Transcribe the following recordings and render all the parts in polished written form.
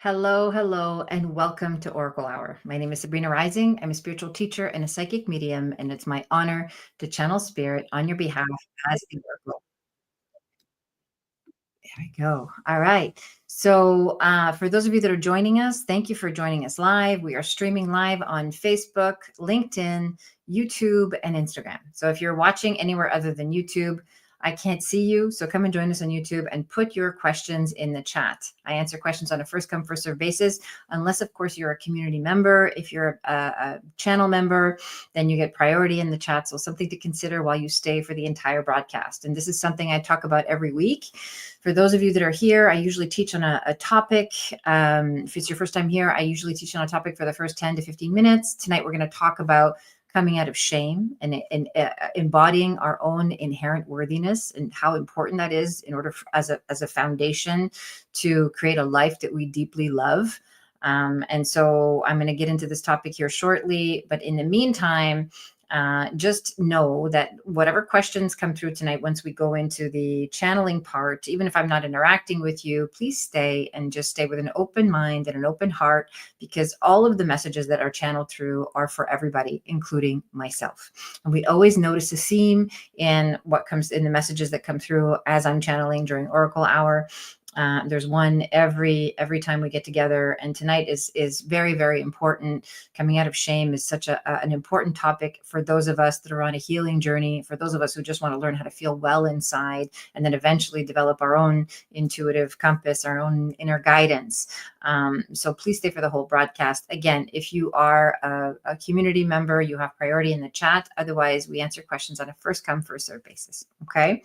Hello, hello, and welcome to Oracle Hour. My name is Sabrina Rising. I'm a spiritual teacher and a psychic medium, and it's my honor to channel spirit on your behalf as the Oracle. There we go. All right. So, for those of you that are joining us, thank you for joining us live. We are streaming live on Facebook, LinkedIn, YouTube, and Instagram. So, if you're watching anywhere other than YouTube, I can't see you. So, come and join us on YouTube and put your questions in the chat. I answer questions on a first come, first serve basis, unless, of course, you're a community member. If you're a channel member, then you get priority in the chat. So, something to consider while you stay for the entire broadcast. And this is something I talk about every week. For those of you that are here, I usually teach on a topic. If it's your first time here, I usually teach on a topic for the first 10 to 15 minutes. Tonight, we're going to talk about coming out of shame and embodying our own inherent worthiness and how important that is in order as a foundation to create a life that we deeply love. And so I'm going to get into this topic here shortly. But in the meantime, just know that whatever questions come through tonight, once we go into the channeling part, even if I'm not interacting with you, please stay and just stay with an open mind and an open heart, because all of the messages that are channeled through are for everybody, including myself. And we always notice a theme in what comes in the messages that come through as I'm channeling during Oracle Hour. There's one every time we get together, and tonight is very, very important. Coming out of shame is such an important topic for those of us that are on a healing journey, for those of us who just want to learn how to feel well inside, and then eventually develop our own intuitive compass, our own inner guidance. So please stay for the whole broadcast. Again, if you are a community member, you have priority in the chat. Otherwise, we answer questions on a first come, first serve basis. Okay.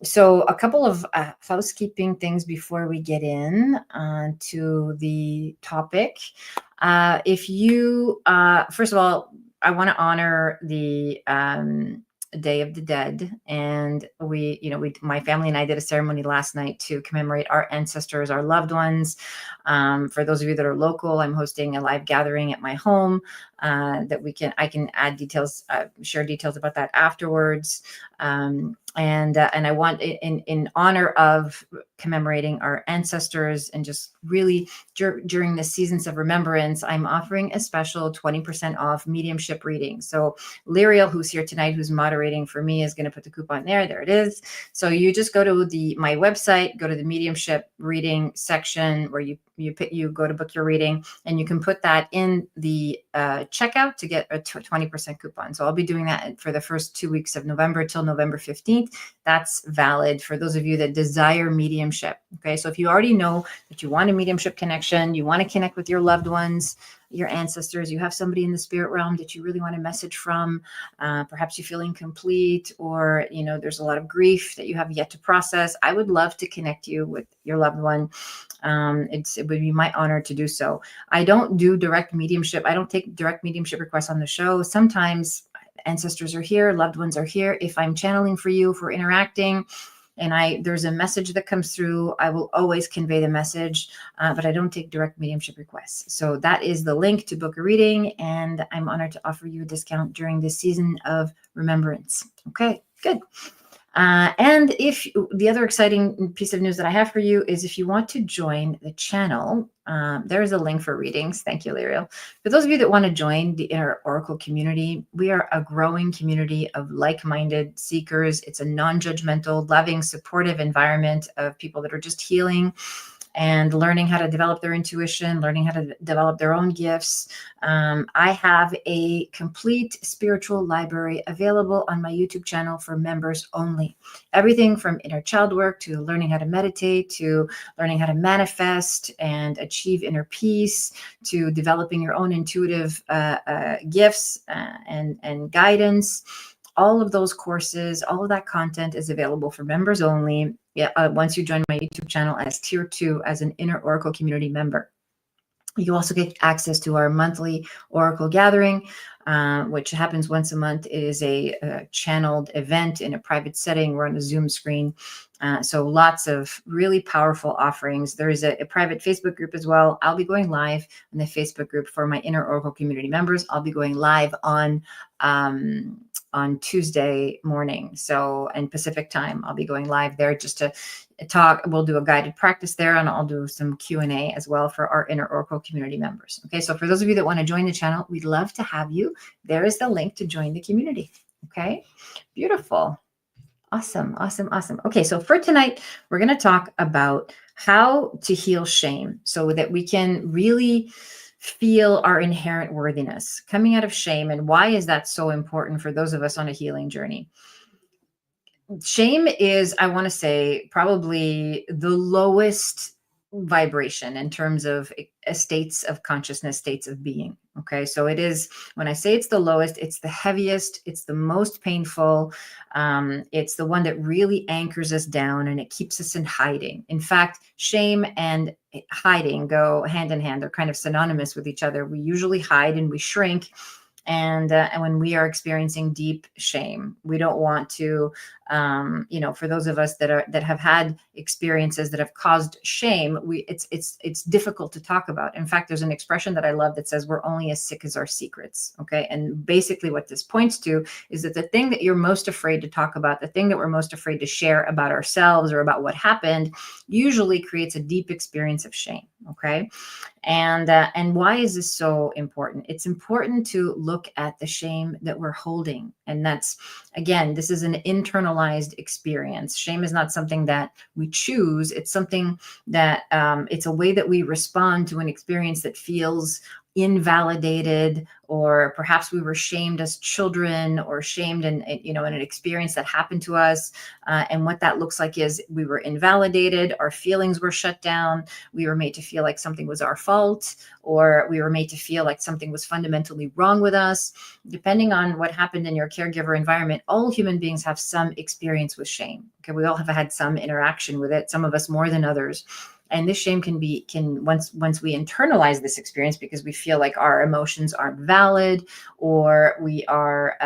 So a couple of housekeeping things before we get in to the topic. If you, first of all, I want to honor the Day of the Dead, and my family and I did a ceremony last night to commemorate our ancestors, our loved ones. For those of you that are local, I'm hosting a live gathering at my home that I can add details, share details about that afterwards. And I want, in honor of commemorating our ancestors and just really during the seasons of remembrance, I'm offering a special 20% off mediumship reading. So Lyriel, who's here tonight, who's moderating for me, is going to put the coupon there. There it is. So you just go to my website, go to the mediumship reading section where you go to book your reading, and you can put that in the checkout to get a 20% coupon. So I'll be doing that for the first 2 weeks of November till November 15th. That's valid for those of you that desire mediumship. Okay, so if you already know that you want a mediumship connection, you want to connect with your loved ones, your ancestors, you have somebody in the spirit realm that you really want a message from, perhaps you feel incomplete, or there's a lot of grief that you have yet to process, I would love to connect you with your loved one. It would be my honor to do so. I don't do direct mediumship. I don't take direct mediumship requests on the show. Sometimes ancestors are here, loved ones are here. If I'm channeling for you, if we're interacting, and there's a message that comes through, I will always convey the message, but I don't take direct mediumship requests. So that is the link to book a reading, and I'm honored to offer you a discount during this season of remembrance. Okay, good. And if the other exciting piece of news that I have for you is if you want to join the channel, there is a link for readings. Thank you, Lyriel. For those of you that want to join the Inner Oracle community, we are a growing community of like-minded seekers. It's a non-judgmental, loving, supportive environment of people that are just healing and learning how to develop their intuition, learning how to develop their own gifts. I have a complete spiritual library available on my YouTube channel for members only. Everything from inner child work to learning how to meditate, to learning how to manifest and achieve inner peace, to developing your own intuitive gifts and guidance. All of those courses, all of that content is available for members only. Once you join my YouTube channel as Tier 2 as an Inner Oracle community member. You also get access to our monthly Oracle gathering, which happens once a month. It is a channeled event in a private setting. We're on a Zoom screen, So lots of really powerful offerings. There is a private Facebook group as well. I'll be going live in the Facebook group for my Inner Oracle community members. I'll be going live on Tuesday morning. So, and Pacific time, I'll be going live there just to talk. We'll do a guided practice there, and I'll do some Q&A as well for our Inner Oracle community members. Okay, so for those of you that want to join the channel, we'd love to have you. There is the link to join the community. Okay, beautiful. Awesome, awesome, awesome. Okay, so for tonight, we're going to talk about how to heal shame so that we can really feel our inherent worthiness coming out of shame. And why is that so important for those of us on a healing journey? Shame is, I want to say, probably the lowest vibration in terms of states of consciousness, states of being. Okay, so it is, when I say it's the lowest, it's the heaviest, it's the most painful, it's the one that really anchors us down and it keeps us in hiding. In fact, shame and hiding go hand in hand. They're kind of synonymous with each other. We usually hide and we shrink. And when we are experiencing deep shame, we don't want to, for those of us that have had experiences that have caused shame, it's difficult to talk about. In fact, there's an expression that I love that says we're only as sick as our secrets. Okay, and basically what this points to is that the thing that you're most afraid to talk about, the thing that we're most afraid to share about ourselves or about what happened, usually creates a deep experience of shame. Okay. And why is this so important? It's important to look at the shame that we're holding. And that's, again, this is an internalized experience. Shame is not something that we choose. It's something that it's a way that we respond to an experience that feels invalidated, or perhaps we were shamed as children, or shamed in an experience that happened to us. And what that looks like is we were invalidated, our feelings were shut down, we were made to feel like something was our fault, or we were made to feel like something was fundamentally wrong with us. Depending on what happened in your caregiver environment, all human beings have some experience with shame. Okay, we all have had some interaction with it, some of us more than others. And this shame can once we internalize this experience because we feel like our emotions aren't valid, or we are,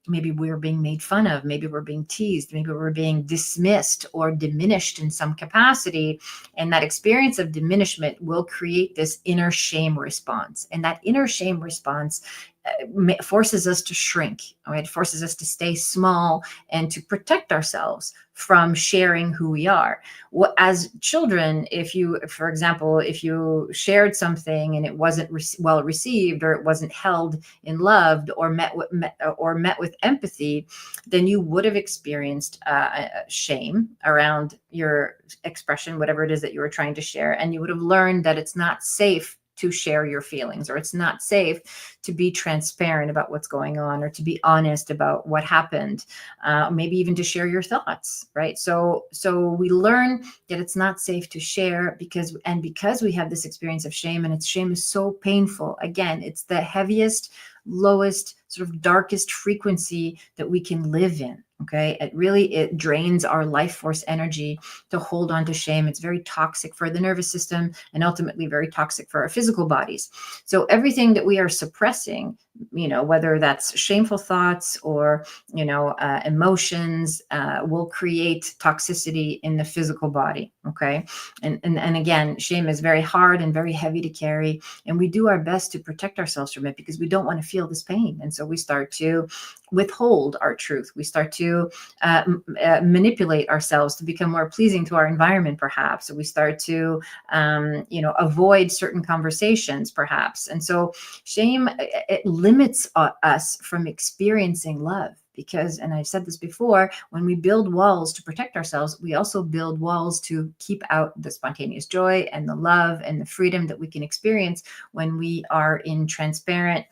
maybe we're being made fun of, maybe we're being teased, maybe we're being dismissed or diminished in some capacity. And that experience of diminishment will create this inner shame response. And that inner shame response forces us to shrink. It forces us to stay small and to protect ourselves from sharing who we are. As children, for example, if you shared something and it wasn't well received, or it wasn't held in love, or met with empathy, then you would have experienced shame around your expression, whatever it is that you were trying to share, and you would have learned that it's not safe to share your feelings, or it's not safe to be transparent about what's going on, or to be honest about what happened, maybe even to share your thoughts, right? So we learn that it's not safe to share because we have this experience of shame, and shame is so painful. Again, it's the heaviest, lowest, sort of darkest frequency that we can live in. Okay, it drains our life force energy to hold on to shame. It's very toxic for the nervous system, and ultimately very toxic for our physical bodies. So everything that we are suppressing, whether that's shameful thoughts or emotions, will create toxicity in the physical body. Okay, and again, shame is very hard and very heavy to carry, and we do our best to protect ourselves from it because we don't want to feel this pain. And so we start to withhold our truth. We start to manipulate ourselves to become more pleasing to our environment, perhaps. So we start to, avoid certain conversations, perhaps. And so shame, it limits us from experiencing love. Because, and I've said this before, when we build walls to protect ourselves, we also build walls to keep out the spontaneous joy and the love and the freedom that we can experience when we are in transparent,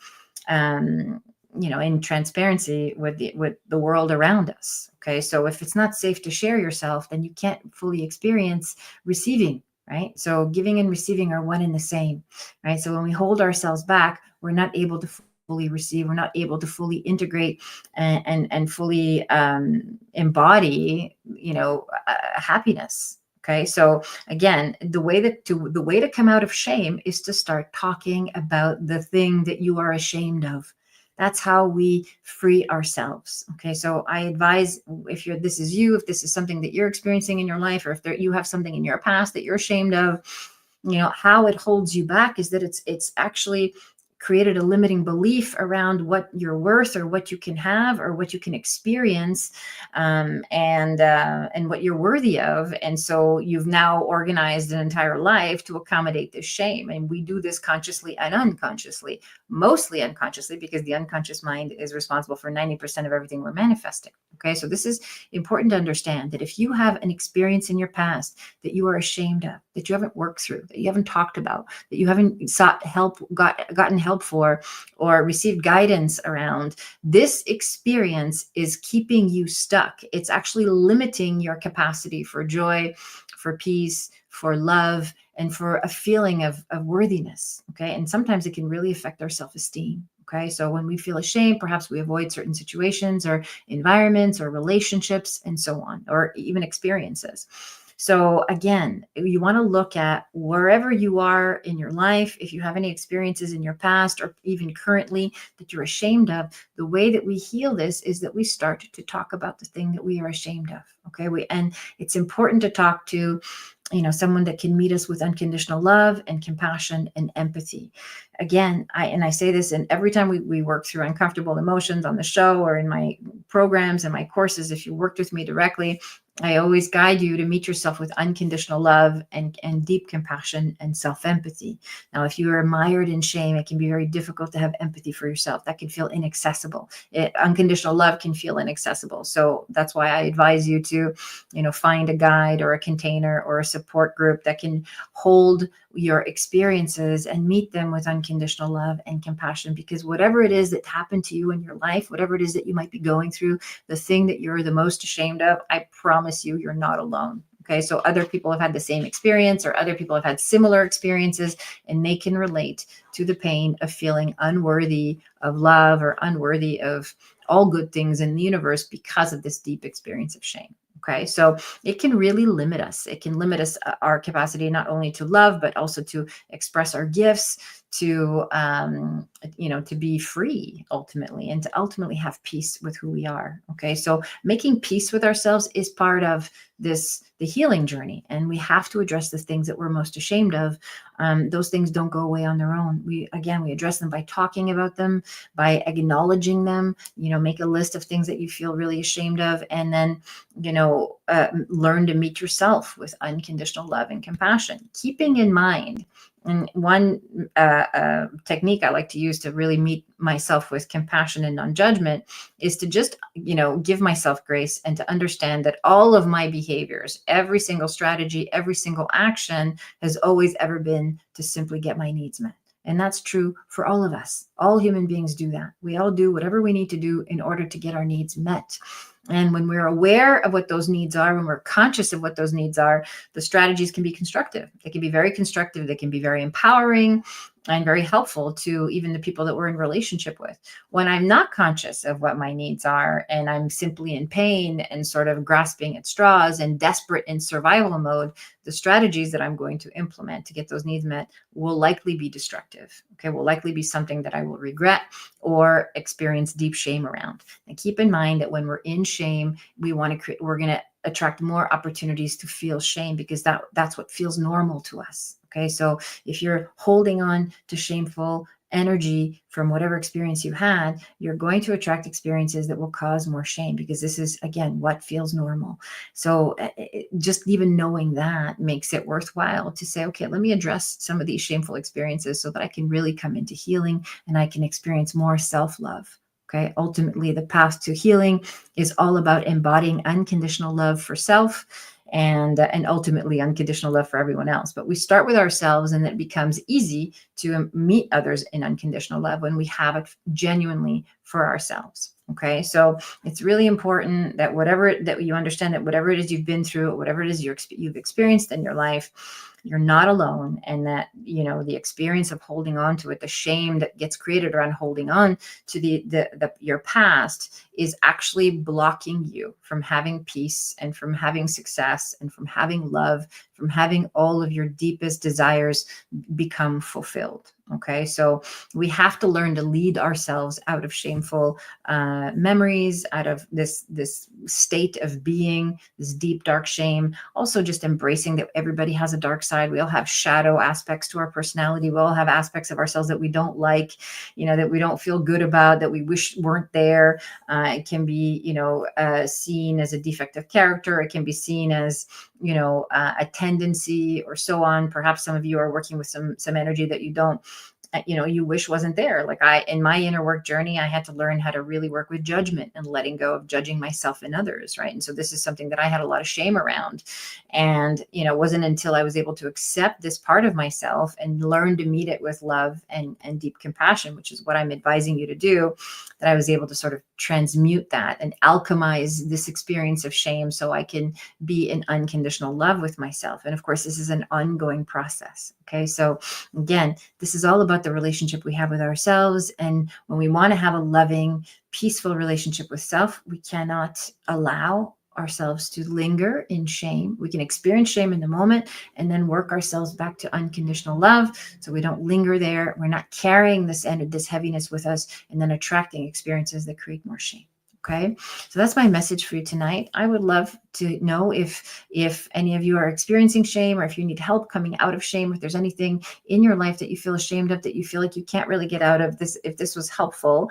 in transparency with the world around us. Okay, so if it's not safe to share yourself, then you can't fully experience receiving, right? So giving and receiving are one and the same, right? So when we hold ourselves back, we're not able to fully receive, we're not able to fully integrate and fully embody, happiness. Okay, so again, the way to come out of shame is to start talking about the thing that you are ashamed of. That's how we free ourselves. Okay. So I advise, if this is you, if this is something that you're experiencing in your life, or if you have something in your past that you're ashamed of, how it holds you back is that it's actually created a limiting belief around what you're worth, or what you can have, or what you can experience, and what you're worthy of. And so you've now organized an entire life to accommodate this shame. And we do this consciously and unconsciously, mostly unconsciously, because the unconscious mind is responsible for 90% of everything we're manifesting. Okay, so this is important to understand, that if you have an experience in your past that you are ashamed of, that you haven't worked through, that you haven't talked about, that you haven't sought help, gotten help for, or received guidance around, this experience is keeping you stuck. It's actually limiting your capacity for joy, for peace, for love, and for a feeling of worthiness. Okay, and sometimes it can really affect our self-esteem. Okay, so when we feel ashamed, perhaps we avoid certain situations or environments or relationships and so on, or even experiences. So again, you want to look at wherever you are in your life. If you have any experiences in your past, or even currently, that you're ashamed of, the way that we heal this is that we start to talk about the thing that we are ashamed of. Okay, and it's important to talk to someone that can meet us with unconditional love and compassion and empathy. Again, I say this, and every time we work through uncomfortable emotions on the show, or in my programs and my courses, if you worked with me directly, I always guide you to meet yourself with unconditional love and deep compassion and self-empathy. Now, if you are mired in shame, it can be very difficult to have empathy for yourself. That can feel inaccessible. Unconditional love can feel inaccessible. So that's why I advise you to, find a guide or a container or a support group that can hold your experiences and meet them with unconditional love and compassion. Because whatever it is that happened to you in your life, whatever it is that you might be going through, the thing that you're the most ashamed of, I promise you, you're not alone. Okay, so other people have had the same experience, or other people have had similar experiences, and they can relate to the pain of feeling unworthy of love, or unworthy of all good things in the universe, because of this deep experience of shame. Okay, so it can really limit us. It can limit us, our capacity, not only to love, but also to express our gifts, to to be free ultimately, and to ultimately have peace with who we are. Okay, so making peace with ourselves is part of the healing journey, and we have to address the things that we're most ashamed of. Those things don't go away on their own. We address them by talking about them, by acknowledging them. Make a list of things that you feel really ashamed of, and then learn to meet yourself with unconditional love and compassion, keeping in mind. And one technique I like to use to really meet myself with compassion and non-judgment is to just, give myself grace, and to understand that all of my behaviors, every single strategy, every single action has always ever been to simply get my needs met. And that's true for all of us. All human beings do that. We all do whatever we need to do in order to get our needs met. And when we're aware of what those needs are, when we're conscious of what those needs are, the strategies can be constructive. They can be very constructive. They can be very empowering and very helpful to even the people that we're in relationship with. When I'm not conscious of what my needs are, and I'm simply in pain and sort of grasping at straws and desperate in survival mode, the strategies that I'm going to implement to get those needs met will likely be destructive. Okay, will likely be something that I will regret or experience deep shame around. And keep in mind that when we're in shame, we're going to attract more opportunities to feel shame, because that's what feels normal to us. Okay, so if you're holding on to shameful energy from whatever experience you had, you're going to attract experiences that will cause more shame, because this is, again, what feels normal. So just even knowing that makes it worthwhile to say, okay, let me address some of these shameful experiences so that I can really come into healing, and I can experience more self-love. Okay, ultimately, the path to healing is all about embodying unconditional love for self, and ultimately unconditional love for everyone else. But we start with ourselves, and it becomes easy to meet others in unconditional love when we have it genuinely for ourselves. Okay, so it's really important that that you understand that whatever it is you've been through, whatever it is you've experienced in your life, you're not alone, and that the experience of holding on to it, the shame that gets created around holding on to your past, is actually blocking you from having peace, and from having success, and from having love, from having all of your deepest desires become fulfilled. Okay, so we have to learn to lead ourselves out of shameful memories, out of this state of being, this deep dark shame. Also, just embracing that everybody has a dark side. We all have shadow aspects to our personality. We all have aspects of ourselves that we don't like, that we don't feel good about, that we wish weren't there. It can be, seen as a defect of character. It can be seen as, a tendency or so on. Perhaps some of you are working with some energy that you don't, you wish wasn't there. Like in my inner work journey, I had to learn how to really work with judgment and letting go of judging myself and others. Right. And so this is something that I had a lot of shame around. And, it wasn't until I was able to accept this part of myself and learn to meet it with love and deep compassion, which is what I'm advising you to do, that I was able to sort of transmute that and alchemize this experience of shame so I can be in unconditional love with myself. And of course, this is an ongoing process. Okay. So again, this is all about the relationship we have with ourselves. And when we want to have a loving, peaceful relationship with self, we cannot allow ourselves to linger in shame. We can experience shame in the moment and then work ourselves back to unconditional love. So we don't linger there. We're not carrying this heaviness with us and then attracting experiences that create more shame. Okay. So that's my message for you tonight. I would love to know if any of you are experiencing shame, or if you need help coming out of shame, if there's anything in your life that you feel ashamed of, that you feel like you can't really get out of this, if this was helpful.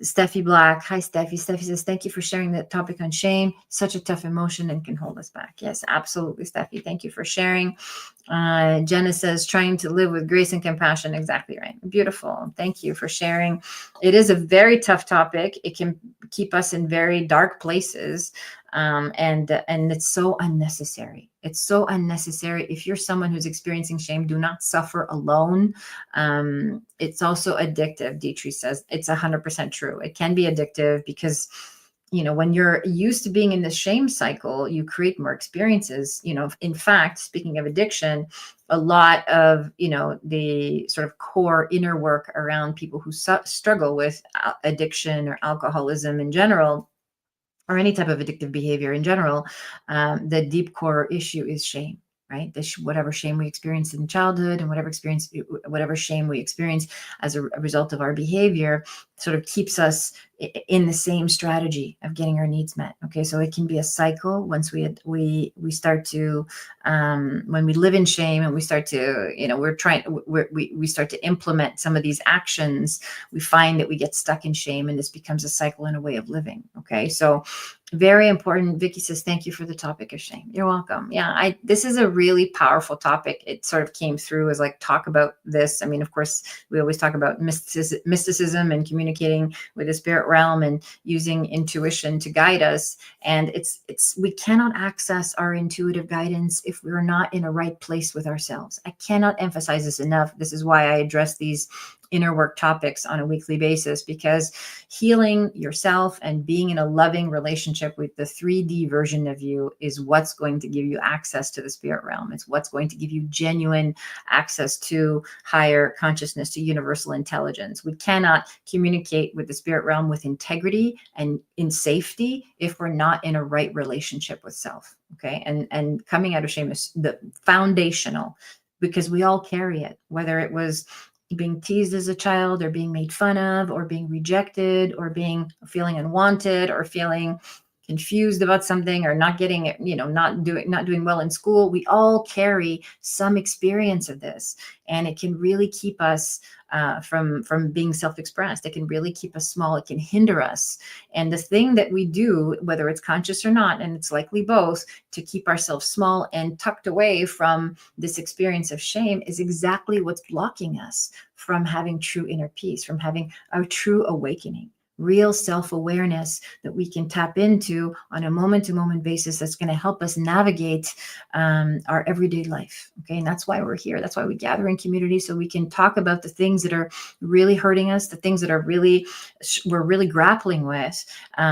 Steffi Black. Hi, Steffi. Steffi says, thank you for sharing that topic on shame. Such a tough emotion and can hold us back. Yes, absolutely, Steffi. Thank you for sharing. Jenna says, trying to live with grace and compassion. Exactly right. Beautiful. Thank you for sharing. It is a very tough topic. It can keep us in very dark places. And it's so unnecessary. It's so unnecessary. If you're someone who's experiencing shame, do not suffer alone. It's also addictive. Dietrich says it's 100% true. It can be addictive because, when you're used to being in the shame cycle, you create more experiences. In fact, speaking of addiction, a lot of, the sort of core inner work around people who struggle with addiction or alcoholism in general, or any type of addictive behavior in general, the deep core issue is shame, right? Whatever shame we experienced in childhood and whatever shame we experience as a result of our behavior sort of keeps us in the same strategy of getting our needs met. Okay, so it can be a cycle. Once we start to when we live in shame and we start to we start to implement some of these actions, we find that we get stuck in shame, and this becomes a cycle and a way of living. Okay, so very important. Vicky says, thank you for the topic of shame. You're welcome. Yeah, this is a really powerful topic. It sort of came through as like, talk about this. I mean, of course, we always talk about mysticism and communicating with the spirit realm and using intuition to guide us. And we cannot access our intuitive guidance if we're not in a right place with ourselves. I cannot emphasize this enough. This is why I address these inner work topics on a weekly basis, because healing yourself and being in a loving relationship with the 3D version of you is what's going to give you access to the spirit realm. It's what's going to give you genuine access to higher consciousness, to universal intelligence. We cannot communicate with the spirit realm with integrity and in safety if we're not in a right relationship with self. Okay. And coming out of shame is the foundational, because we all carry it, whether it was being teased as a child, or being made fun of, or being rejected, or feeling unwanted, or feeling confused about something, or not getting it, not doing well in school. We all carry some experience of this, and it can really keep us from being self-expressed. It can really keep us small. It can hinder us. And the thing that we do, whether it's conscious or not, and it's likely both, to keep ourselves small and tucked away from this experience of shame, is exactly what's blocking us from having true inner peace, from having a true awakening. Real self-awareness that we can tap into on a moment-to-moment basis, that's going to help us navigate our everyday life. Okay, and that's why we're here. That's why we gather in community, so we can talk about the things that are really hurting us, the things that we're really grappling with,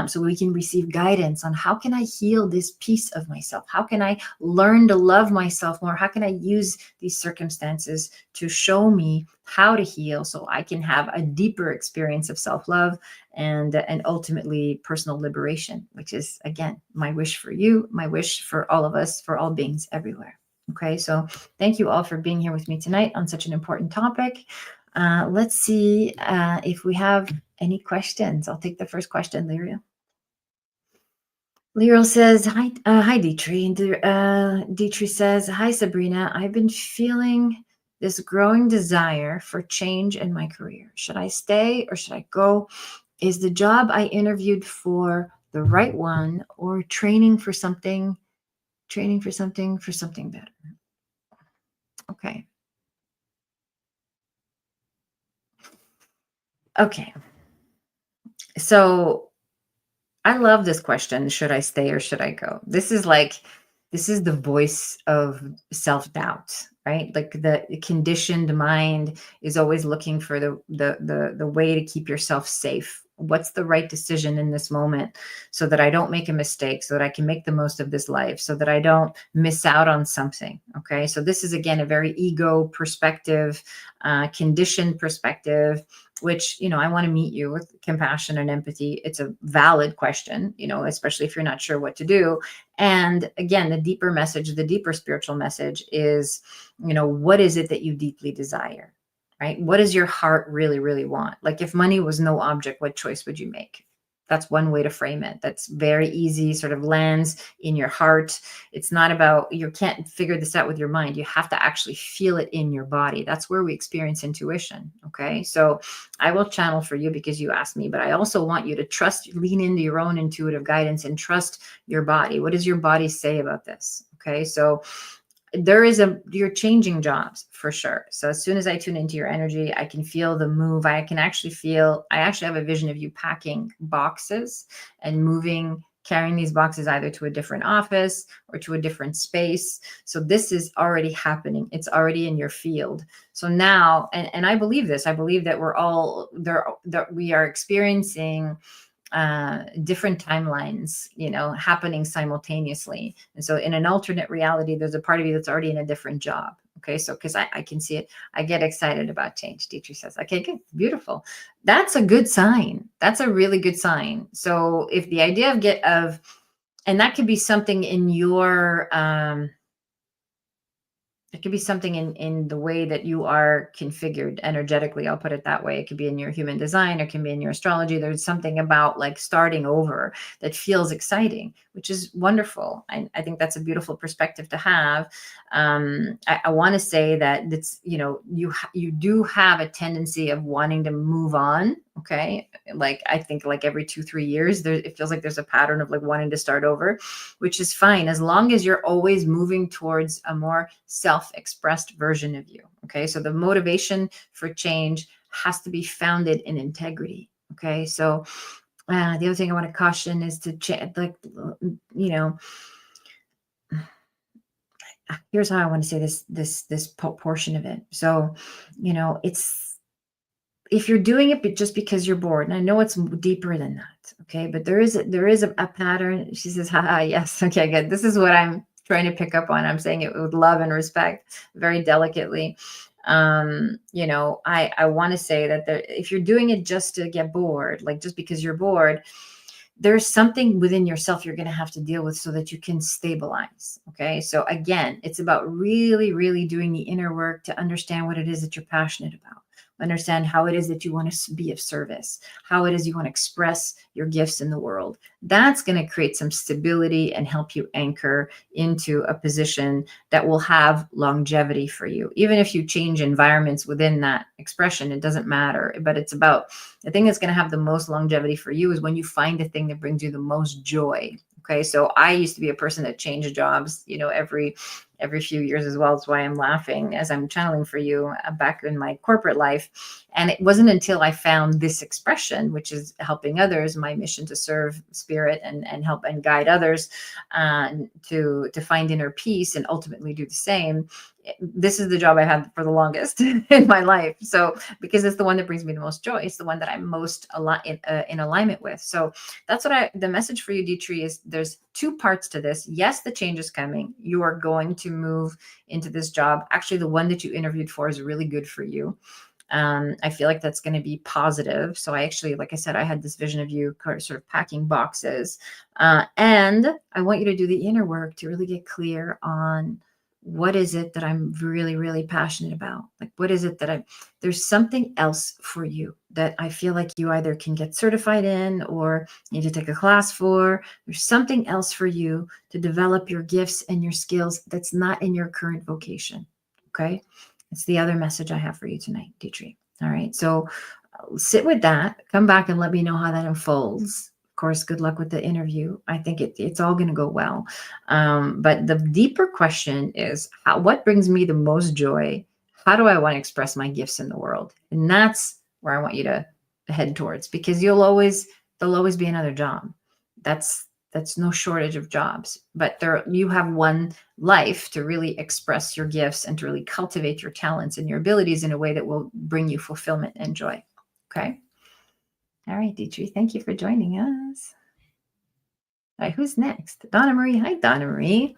so we can receive guidance on how can I heal this piece of myself? How can I learn to love myself more? How can I use these circumstances to show me how to heal, so I can have a deeper experience of self-love and ultimately personal liberation, which is, again, my wish for you, my wish for all of us, for all beings everywhere. Okay, so thank you all for being here with me tonight on such an important topic. Let's see if we have any questions. I'll take the first question, Lyria. Lyra says, hi, Dietry. And Dietry says, hi, Sabrina. I've been feeling this growing desire for change in my career. Should I stay or should I go? Is the job I interviewed for the right one, or training for something better? Okay. Okay. So I love this question. Should I stay or should I go? This is the voice of self-doubt, right? Like the conditioned mind is always looking for the way to keep yourself safe. What's the right decision in this moment so that I don't make a mistake, so that I can make the most of this life, so that I don't miss out on something. Okay. So this is again a very ego perspective, conditioned perspective, which, I want to meet you with compassion and empathy. It's a valid question, especially if you're not sure what to do. And again, the deeper message, the deeper spiritual message is, what is it that you deeply desire, right? What does your heart really, really want? Like if money was no object, what choice would you make? That's one way to frame it. That's very easy, sort of lands in your heart. It's not about, you can't figure this out with your mind. You have to actually feel it in your body. That's where we experience intuition. Okay. So I will channel for you because you asked me, but I also want you to lean into your own intuitive guidance and trust your body. What does your body say about this? Okay. So you're changing jobs for sure. So as soon as I tune into your energy, I can feel the move. I actually have a vision of you packing boxes and moving, carrying these boxes either to a different office or to a different space. So this is already happening. It's already in your field. So now, and I believe this, I believe that we're all there, that we are experiencing different timelines, happening simultaneously. And so in an alternate reality, there's a part of you that's already in a different job. Okay. So, cause I can see it, I get excited about change. Dietrich says, okay, good. Beautiful. That's a good sign. That's a really good sign. So if the idea and that could be something in your, it could be something in the way that you are configured energetically. I'll put it that way. It could be in your human design, or it can be in your astrology. There's something about like starting over that feels exciting, which is wonderful. I think that's a beautiful perspective to have. I want to say that it's, you do have a tendency of wanting to move on. Okay. Like I think like every 2-3 years it feels like there's a pattern of like wanting to start over, which is fine as long as you're always moving towards a more self-expressed version of you. Okay. So the motivation for change has to be founded in integrity. Okay. So the other thing I want to caution is to here's how I want to say this portion of it. So, it's, if you're doing it just because you're bored, and I know it's deeper than that, okay, but there is a pattern. She says, haha, yes, okay, good. This is what I'm trying to pick up on. I'm saying it with love and respect, very delicately. I want to say that if you're doing it just to get bored, like just because you're bored, there's something within yourself you're going to have to deal with so that you can stabilize. Okay. So again, it's about really, really doing the inner work to understand what it is that you're passionate about, understand how it is that you want to be of service, how it is you want to express your gifts in the world. That's going to create some stability and help you anchor into a position that will have longevity for you. Even if you change environments within that expression, it doesn't matter. But it's about the thing that's going to have the most longevity for you is when you find a thing that brings you the most joy. Okay. So I used to be a person that changed jobs, every few years as well. That's why I'm laughing as I'm channeling for you back in my corporate life. And it wasn't until I found this expression, which is helping others, my mission to serve spirit and help and guide others to find inner peace and ultimately do the same. This is the job I had for the longest in my life. So because it's the one that brings me the most joy, it's the one that I'm most in alignment with. So that's the message for you, Dietrich, is there's two parts to this. Yes, the change is coming. You are going to move into this job. Actually, the one that you interviewed for is really good for you. I feel like that's going to be positive. So I actually, like I said, I had this vision of you sort of packing boxes. And I want you to do the inner work to really get clear on what is it that I'm really, really passionate about? Like, what is it that there's something else for you that I feel like you either can get certified in or need to take a class for. There's something else for you to develop your gifts and your skills that's not in your current vocation. Okay. It's the other message I have for you tonight, Dietrich. All right. So sit with that, come back and let me know how that unfolds. Of course, good luck with the interview. I think it's all going to go well. But the deeper question is, what brings me the most joy? How do I want to express my gifts in the world? And that's where I want you to head towards, because there'll always be another job. That's no shortage of jobs, but you have one life to really express your gifts and to really cultivate your talents and your abilities in a way that will bring you fulfillment and joy. Okay. All right, Dietrich, thank you for joining us. All right, who's next? Donna Marie. Hi, Donna Marie.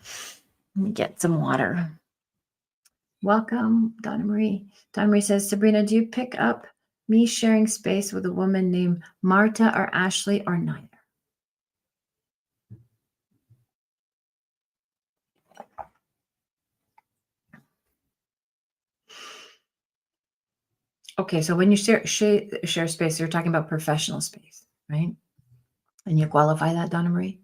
Let me get some water. Welcome, Donna Marie. Donna Marie says, Sabrina, do you pick up me sharing space with a woman named Marta or Ashley or neither? Okay, so when you share space, you're talking about professional space, right? And you qualify that, Donna Marie?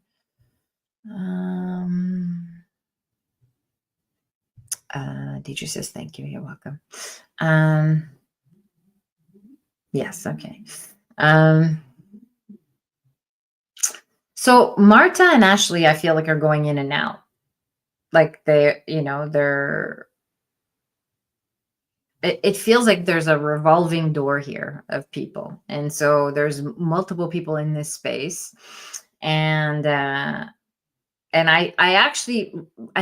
Dietrich says, thank you. You're welcome. Yes, okay. So Marta and Ashley, I feel like, are going in and out. Like it feels like there's a revolving door here of people. And so there's multiple people in this space. And I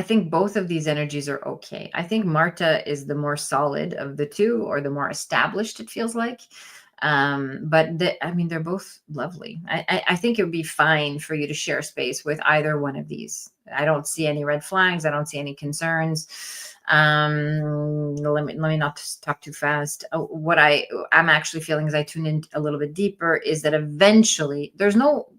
think both of these energies are okay. I think Marta is the more solid of the two, or the more established, it feels like. But they're both lovely. I think it would be fine for you to share space with either one of these. I don't see any red flags. I don't see any concerns. Let me not talk too fast. What I'm actually feeling as I tune in a little bit deeper is that eventually there's no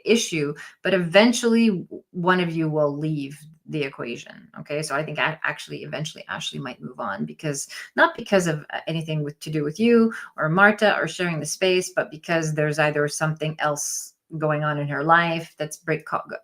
issue, but eventually one of you will leave the equation. Okay. So I think actually eventually Ashley might move on, because not because of anything to do with you or Marta or sharing the space, but because there's either something else going on in her life that's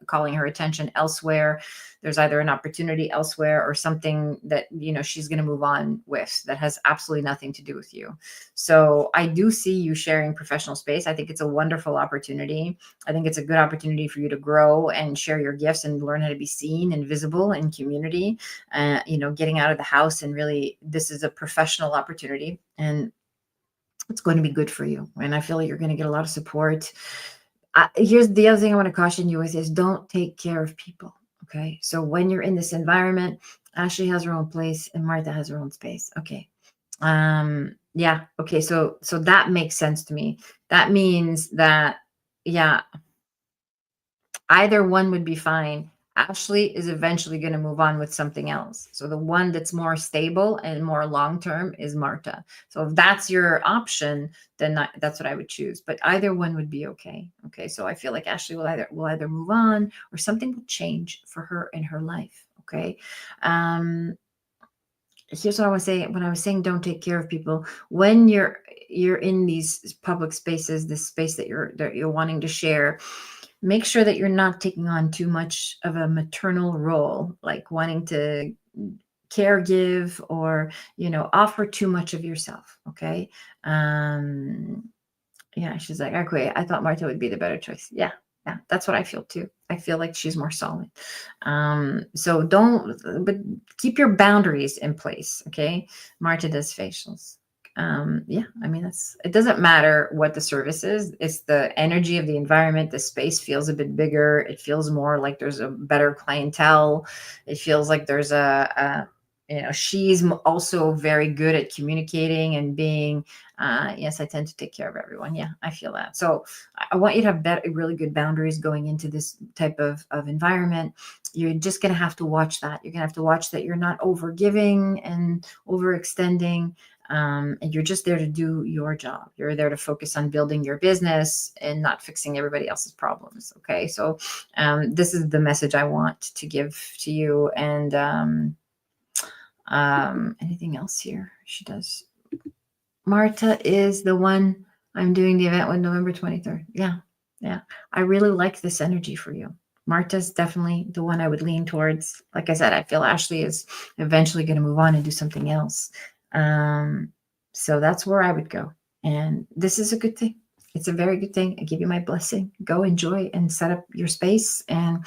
calling her attention elsewhere. There's either an opportunity elsewhere or something that, she's going to move on with that has absolutely nothing to do with you. So I do see you sharing professional space. I think it's a wonderful opportunity. I think it's a good opportunity for you to grow and share your gifts and learn how to be seen and visible in community. Getting out of the house, and really, this is a professional opportunity, and it's going to be good for you. And I feel like you're going to get a lot of support. Here's the other thing I want to caution you with is, don't take care of people. Okay. So when you're in this environment, Ashley has her own place and Martha has her own space. Okay. Yeah. Okay. So that makes sense to me. That means that, yeah, either one would be fine. Ashley is eventually going to move on with something else. So the one that's more stable and more long-term is Marta. So if that's your option, then that's what I would choose. But either one would be okay. Okay. So I feel like Ashley will either move on, or something will change for her in her life. Okay. Here's what I was saying when I was saying don't take care of people. When you're in these public spaces, this space that you're wanting to share, make sure that you're not taking on too much of a maternal role, like wanting to caregive or, offer too much of yourself. Okay. Yeah, she's like, okay, I thought Marta would be the better choice. Yeah, that's what I feel too. I feel like she's more solid. So but keep your boundaries in place. Okay. Marta does facials. Yeah, it doesn't matter what the service is. It's the energy of the environment. The space feels a bit bigger. It feels more like there's a better clientele. It feels like there's she's also very good at communicating and being, yes, I tend to take care of everyone. Yeah, I feel that. So I want you to have really good boundaries going into this type of environment. You're just going to have to watch that. You're going to have to watch that you're not over giving and overextending. And you're just there to do your job. You're there to focus on building your business and not fixing everybody else's problems. Okay. So this is the message I want to give to you. And Anything else here? She does. Marta is the one I'm doing the event with November 23rd. Yeah. Yeah. I really like this energy for you. Marta's definitely the one I would lean towards. Like I said, I feel Ashley is eventually going to move on and do something else. So that's where I would go. And this is a good thing. It's a very good thing. I give you my blessing. Go enjoy and set up your space. And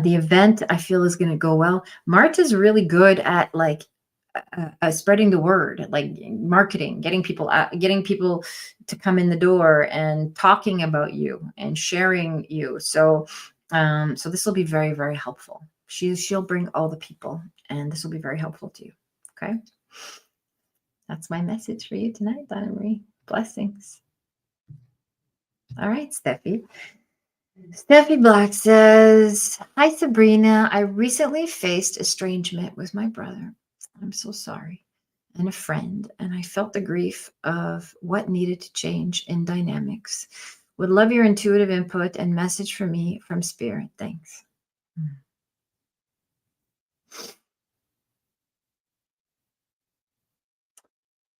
the event I feel is going to go well. Marta's really good at like spreading the word, like marketing, getting people out, getting people to come in the door and talking about you and sharing you. So this will be very, very helpful. She'll bring all the people, and this will be very helpful to you. Okay, that's my message for you tonight, Donna Marie. Blessings. All right, Steffi. Steffi Black says, "Hi Sabrina, I recently faced estrangement with my brother. I'm so sorry. And a friend, and I felt the grief of what needed to change in dynamics. Would love your intuitive input and message for me from spirit. Thanks."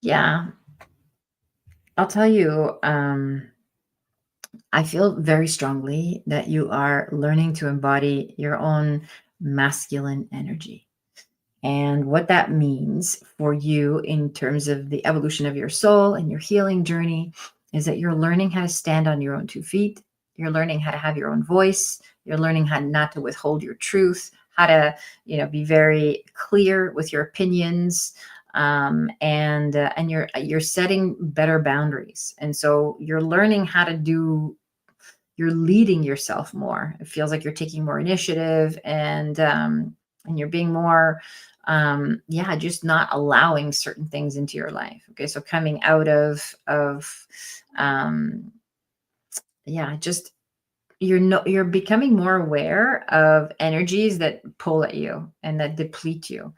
Yeah, I'll tell you, I feel very strongly that you are learning to embody your own masculine energy. And what that means for you in terms of the evolution of your soul and your healing journey is that you're learning how to stand on your own 2 feet. You're learning how to have your own voice. You're learning how not to withhold your truth, how to, be very clear with your opinions, and you're setting better boundaries. And so you're learning how to do. You're leading yourself more. It feels like you're taking more initiative, and you're being more just not allowing certain things into your life. Okay, so coming out of um just you're becoming more aware of energies that pull at you and that deplete you,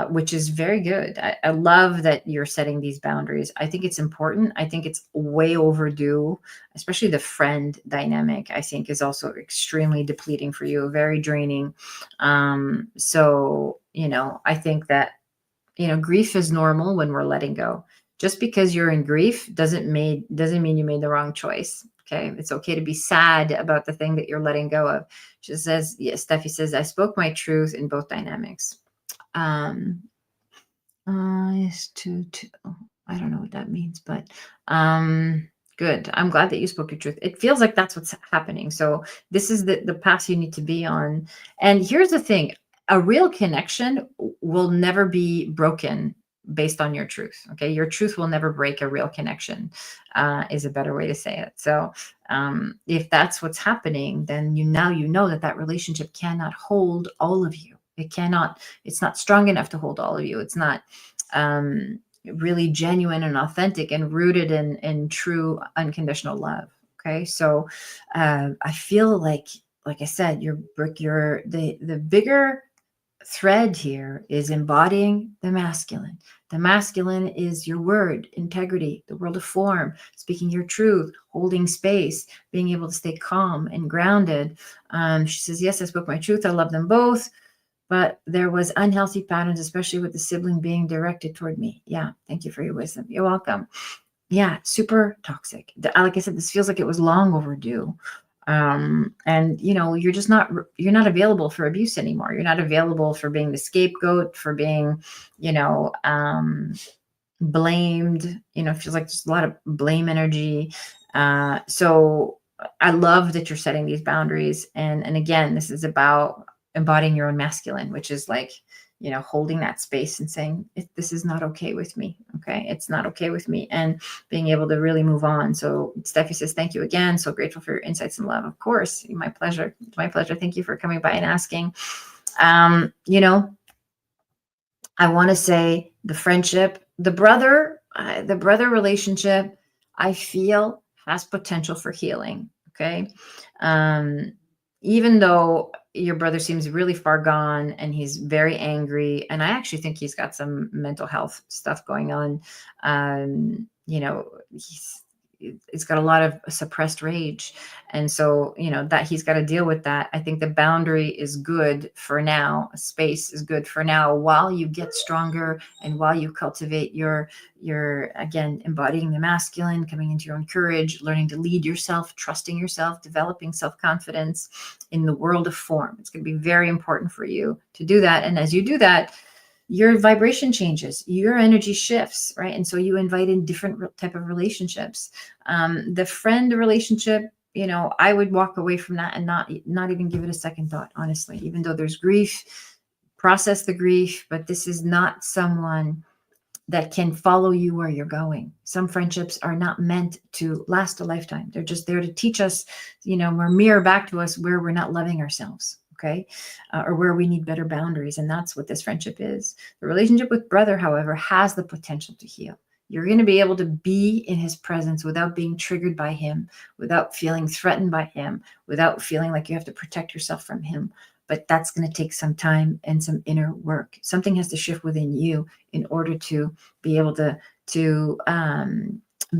which is very good. I love that you're setting these boundaries. I think it's important. I think it's way overdue, especially the friend dynamic, I think is also extremely depleting for you, very draining. I think that, grief is normal when we're letting go. Just because you're in grief doesn't mean you made the wrong choice. Okay. It's okay to be sad about the thing that you're letting go of. She says, yes, Steffi says, I spoke my truth in both dynamics. Um, is to I don't know what that means, but good. I'm glad that you spoke your truth. It feels like that's what's happening. So this is the path you need to be on. And here's the thing, a real connection will never be broken based on your truth. Okay. Your truth will never break a real connection, is a better way to say it. So if that's what's happening, then you know that relationship cannot hold all of you. It's not strong enough to hold all of you. It's not really genuine and authentic and rooted in true unconditional love. Okay. So I feel like I said, the bigger thread here is embodying the masculine. The masculine is your word, integrity, the world of form, speaking your truth, holding space, being able to stay calm and grounded. She says, yes, I spoke my truth. I love them both. But there was unhealthy patterns, especially with the sibling being directed toward me. Yeah, thank you for your wisdom. You're welcome. Yeah, super toxic. Like I said, this feels like it was long overdue. And you're not available for abuse anymore. You're not available for being the scapegoat, for being, blamed. It feels like there's a lot of blame energy. So I love that you're setting these boundaries. And again, this is about embodying your own masculine, which is like, holding that space and saying, this is not okay with me. Okay. It's not okay with me, and being able to really move on. So Steffi says, thank you again. So grateful for your insights and love. Of course. My pleasure. It's my pleasure. Thank you for coming by and asking. I want to say the friendship, the brother relationship, I feel has potential for healing. Okay. Even though your brother seems really far gone and he's very angry, and I actually think he's got some mental health stuff going on. it's got a lot of suppressed rage. And so, that he's got to deal with that. I think the boundary is good for now. Space is good for now while you get stronger and while you cultivate your again, embodying the masculine, coming into your own courage, learning to lead yourself, trusting yourself, developing self-confidence in the world of form. It's going to be very important for you to do that. And as you do that, your vibration changes, your energy shifts, right? And so you invite in different type of relationships. The friend relationship, I would walk away from that and not even give it a second thought, honestly. Even though there's grief, process the grief, but this is not someone that can follow you where you're going. Some friendships are not meant to last a lifetime. They're just there to teach us, or mirror back to us where we're not loving ourselves. Okay. Or where we need better boundaries. And that's what this friendship is. The relationship with brother, however, has the potential to heal. You're going to be able to be in his presence without being triggered by him, without feeling threatened by him, without feeling like you have to protect yourself from him. But that's going to take some time and some inner work. Something has to shift within you in order to be able to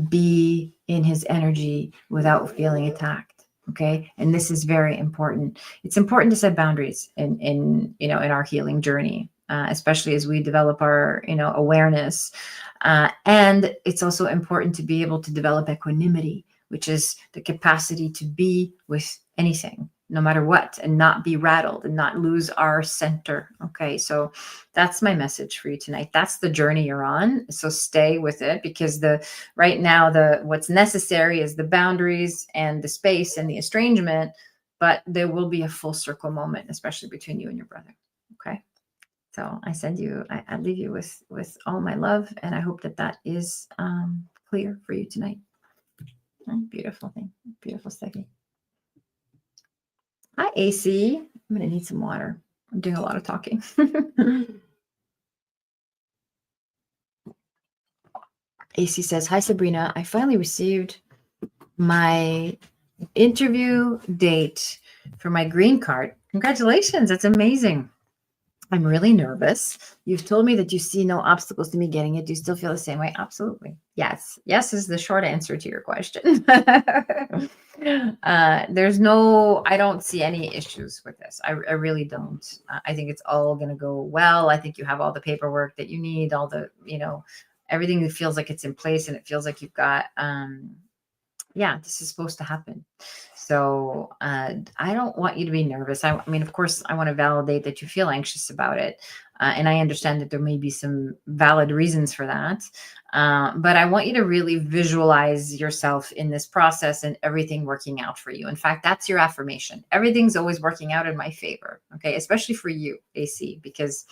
be in his energy without feeling attacked. Okay. And this is very important. It's important to set boundaries in our healing journey, especially as we develop our, awareness. And it's also important to be able to develop equanimity, which is the capacity to be with anything, no matter what, and not be rattled and not lose our center. Okay. So that's my message for you tonight. That's the journey you're on. So stay with it, because right now, what's necessary is the boundaries and the space and the estrangement, but there will be a full circle moment, especially between you and your brother. Okay. So I leave you with all my love. And I hope that is clear for you tonight. Beautiful thing. Beautiful, Steffi. Hi, AC. I'm going to need some water. I'm doing a lot of talking. AC says, hi, Sabrina. I finally received my interview date for my green card. Congratulations. That's amazing. I'm really nervous. You've told me that you see no obstacles to me getting it. Do you still feel the same way? Absolutely. Yes. Yes is the short answer to your question. I don't see any issues with this. I really don't. I think it's all going to go well. I think you have all the paperwork that you need, all the, everything that feels like it's in place, and it feels like you've got, this is supposed to happen. So I don't want you to be nervous. I mean, of course, I want to validate that you feel anxious about it. And I understand that there may be some valid reasons for that. But I want you to really visualize yourself in this process and everything working out for you. In fact, that's your affirmation. Everything's always working out in my favor. Okay. Especially for you, AC, because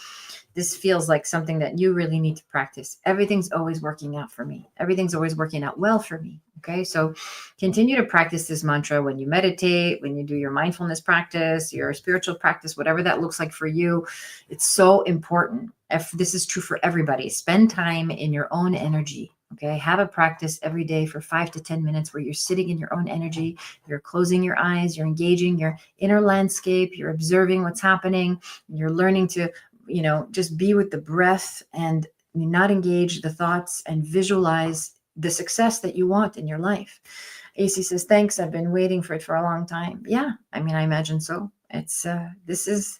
this feels like something that you really need to practice. Everything's always working out for me. Everything's always working out well for me. Okay. So continue to practice this mantra when you meditate, when you do your mindfulness practice, your spiritual practice, whatever that looks like for you. It's so important. If this is true for everybody, spend time in your own energy. Okay. Have a practice every day for 5 to 10 minutes where you're sitting in your own energy. You're closing your eyes. You're engaging your inner landscape. You're observing what's happening. You're learning to, just be with the breath and not engage the thoughts, and visualize the success that you want in your life. AC says, thanks. I've been waiting for it for a long time. Yeah. I mean, I imagine so. It's, this is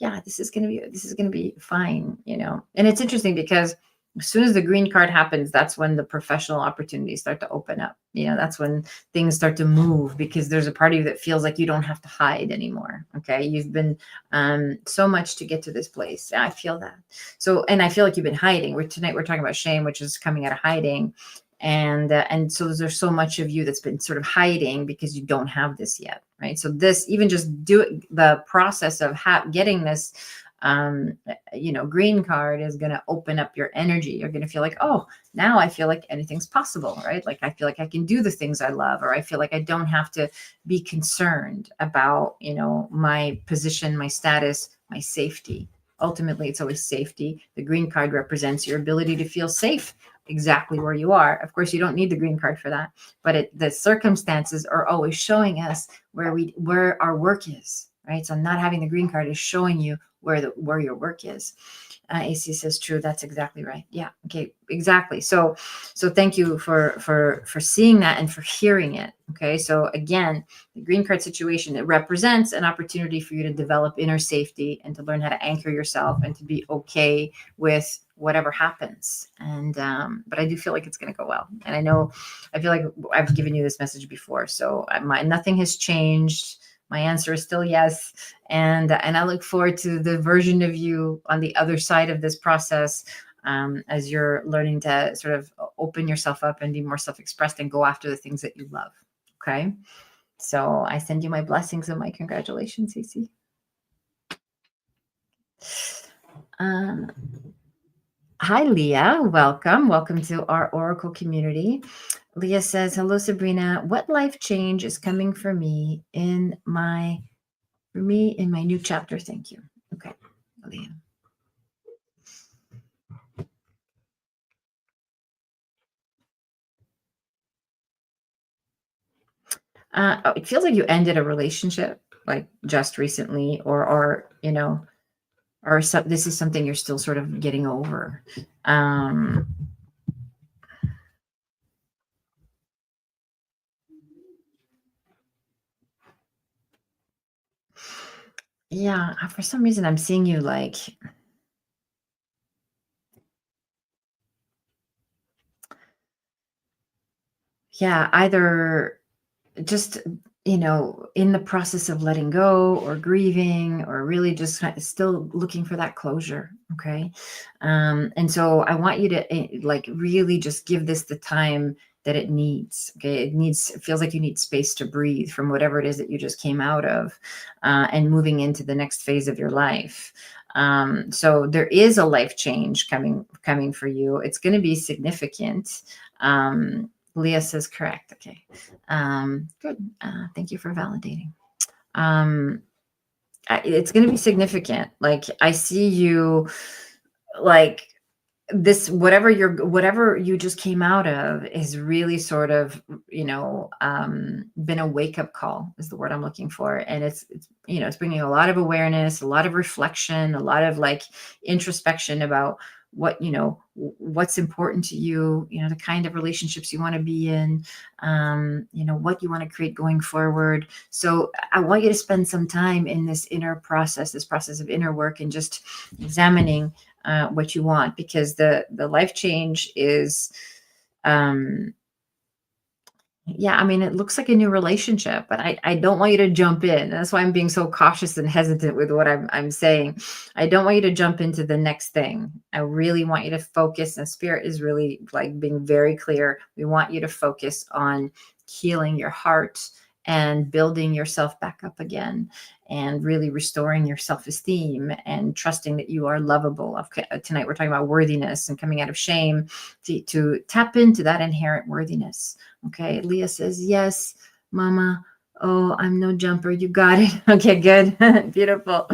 going to be fine, and it's interesting because as soon as the green card happens, that's when the professional opportunities start to open up. That's when things start to move, because there's a part of you that feels like you don't have to hide anymore. Okay. You've been so much to get to this place. I feel that. So, and I feel like you've been hiding. Tonight we're talking about shame, which is coming out of hiding. And so there's so much of you that's been sort of hiding because you don't have this yet. Right. So this, even just the process of getting this, green card is going to open up your energy. You're going to feel like, oh, now I feel like anything's possible, right? Like I feel like I can do the things I love, or I feel like I don't have to be concerned about, my position, my status, my safety. Ultimately, it's always safety. The green card represents your ability to feel safe exactly where you are. Of course, you don't need the green card for that, but the circumstances are always showing us where our work is. right? So not having the green card is showing you where your work is. AC says true. That's exactly right. Yeah. Okay. Exactly. So thank you for seeing that and for hearing it. Okay. So again, the green card situation, it represents an opportunity for you to develop inner safety and to learn how to anchor yourself and to be okay with whatever happens. And but I do feel like it's going to go well. And I feel like I've given you this message before. So nothing has changed. My answer is still yes. And I look forward to the version of you on the other side of this process, as you're learning to sort of open yourself up and be more self-expressed and go after the things that you love. Okay. So I send you my blessings and my congratulations, Cece. Hi, Leah. Welcome to our Oracle community. Leah says, hello, Sabrina. What life change is coming for me in my new chapter? Thank you. Okay, Leah. It feels like you ended a relationship like just recently, or this is something you're still sort of getting over. Yeah, for some reason I'm seeing you like, yeah, either just, in the process of letting go or grieving or really just still looking for that closure. Okay. And so I want you to like really just give this the time that it needs. Okay. It feels like you need space to breathe from whatever it is that you just came out of, and moving into the next phase of your life. So there is a life change coming for you. It's going to be significant. Leah says correct. Okay. Good. Thank you for validating. It's going to be significant. Like I see you like this, whatever you just came out of is really sort of, been a wake up call is the word I'm looking for. And it's bringing a lot of awareness, a lot of reflection, a lot of like introspection about what's important to you, the kind of relationships you want to be in, what you want to create going forward. So I want you to spend some time in this process of inner work and just examining what you want, because the life change is, yeah, I mean, it looks like a new relationship, but I don't want you to jump in. That's why I'm being so cautious and hesitant with what I'm saying. I don't want you to jump into the next thing. I really want you to focus, and Spirit is really like being very clear. We want you to focus on healing your heart and building yourself back up again, and really restoring your self-esteem and trusting that you are lovable. Okay, tonight we're talking about worthiness and coming out of shame to tap into that inherent worthiness. Okay, Leah says, yes, Mama. Oh, I'm no jumper. You got it. Okay, good. Beautiful.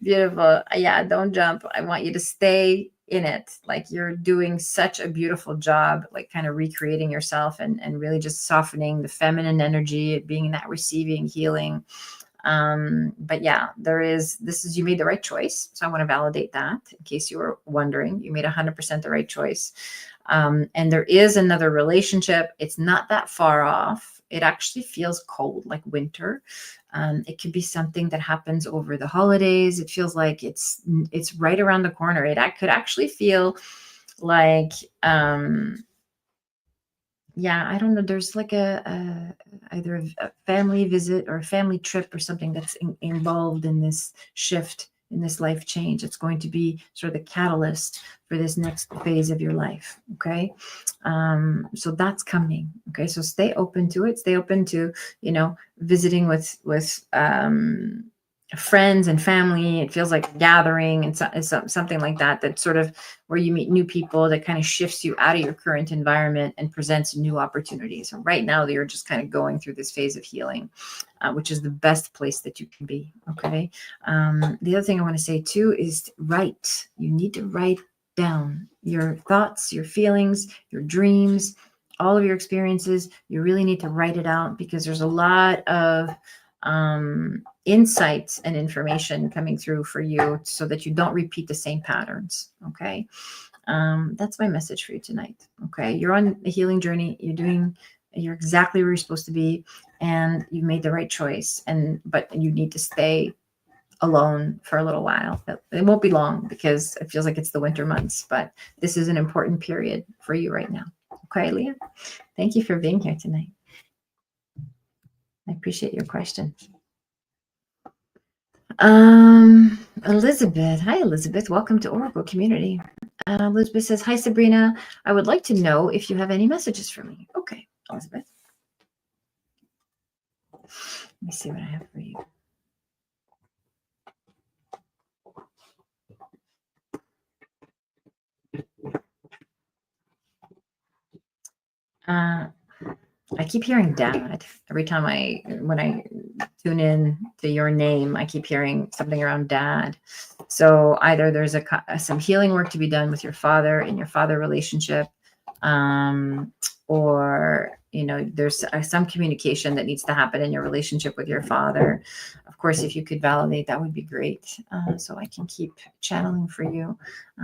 Beautiful. Yeah, don't jump. I want you to stay in it. Like you're doing such a beautiful job, like kind of recreating yourself and really just softening the feminine energy, being in that receiving, healing. But yeah, you made the right choice. So I want to validate that in case you were wondering. You made 100% the right choice. And there is another relationship. It's not that far off. It actually feels cold, like winter. It could be something that happens over the holidays. It feels like it's right around the corner. It could actually feel like, yeah, I don't know. There's like either a family visit or a family trip or something that's involved in this shift, in this life change. It's going to be sort of the catalyst for this next phase of your life. Okay. So that's coming. Okay. So stay open to it. Stay open to, visiting with friends and family. It feels like a gathering and something like that, that sort of where you meet new people, that kind of shifts you out of your current environment and presents new opportunities. So right now you're just kind of going through this phase of healing, which is the best place that you can be. Okay. The other thing I want to say too is write. You need to write down your thoughts, your feelings, your dreams, all of your experiences. You really need to write it out, because there's a lot of insights and information coming through for you so that you don't repeat the same patterns. Okay. That's my message for you tonight. Okay. You're on a healing journey. You're exactly where you're supposed to be, and you made the right choice. But you need to stay alone for a little while. It won't be long because it feels like it's the winter months, but this is an important period for you right now. Okay, Leah, thank you for being here tonight. I appreciate your question. Elizabeth. Hi, Elizabeth. Welcome to Oracle Community. Elizabeth says, hi, Sabrina. I would like to know if you have any messages for me. Okay, Elizabeth. Let me see what I have for you. I keep hearing dad every time when I tune in to your name. I keep hearing something around dad. So either there's some healing work to be done with your father in your father relationship, or there's some communication that needs to happen in your relationship with your father. Of course, if you could validate, that would be great, so I can keep channeling for you.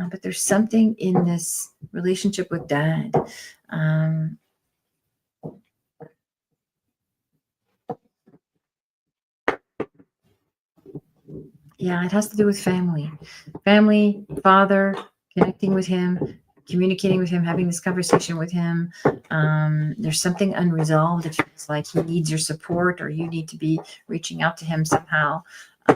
But there's something in this relationship with dad. Yeah, it has to do with family, father, connecting with him, communicating with him, having this conversation with him. There's something unresolved. It feels like he needs your support, or you need to be reaching out to him somehow.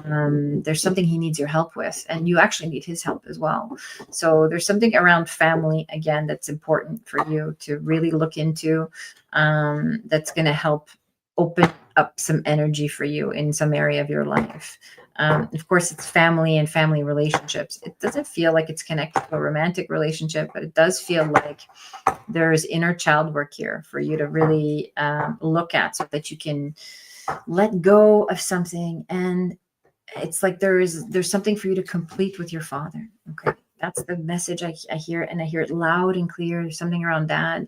There's something he needs your help with, and you actually need his help as well. So there's something around family, again, that's important for you to really look into, that's going to help open up some energy for you in some area of your life. Of course, it's family and family relationships. It doesn't feel like it's connected to a romantic relationship, but it does feel like there's inner child work here for you to really look at, so that you can let go of something. And it's like there's something for you to complete with your father. Okay, that's the message I hear, and I hear it loud and clear. There's something around dad.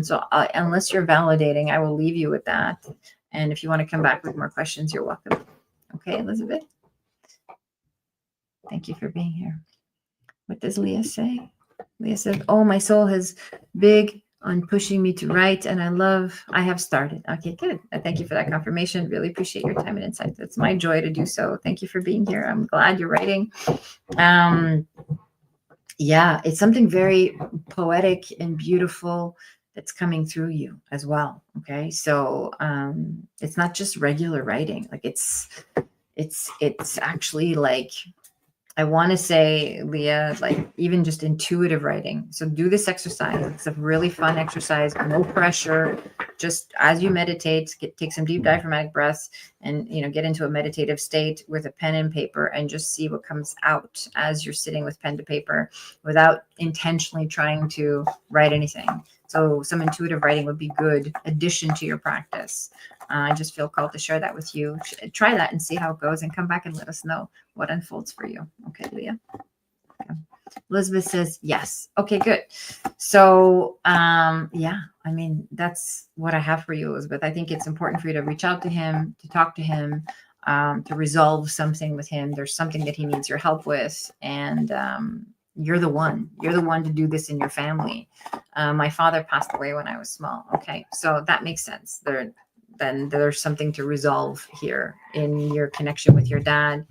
So unless you're validating, I will leave you with that. And if you want to come back with more questions, you're welcome. Okay, Elizabeth. Thank you for being here. What does Leah say? Leah said, oh, my soul has big on pushing me to write, and I have started. Okay, good. Thank you for that confirmation. Really appreciate your time and insight. It's my joy to do so. Thank you for being here. I'm glad you're writing. Yeah, it's something very poetic and beautiful that's coming through you as well. Okay, so it's not just regular writing. Like it's actually like, I want to say, Leah, like even just intuitive writing. So do this exercise. It's a really fun exercise. No pressure. Just as you meditate, take some deep diaphragmatic breaths, and get into a meditative state with a pen and paper, and just see what comes out as you're sitting with pen to paper, without intentionally trying to write anything. So some intuitive writing would be good addition to your practice. I just feel called to share that with you. Try that and see how it goes, and come back and let us know what unfolds for you. Okay, Leah. Okay. Elizabeth says yes. Okay, good. So yeah, I mean, that's what I have for you, Elizabeth. I think it's important for you to reach out to him, to talk to him, to resolve something with him. There's something that he needs your help with, and you're the one to do this in your family. My father passed away when I was small. Okay, so that makes sense. Then there's something to resolve here in your connection with your dad.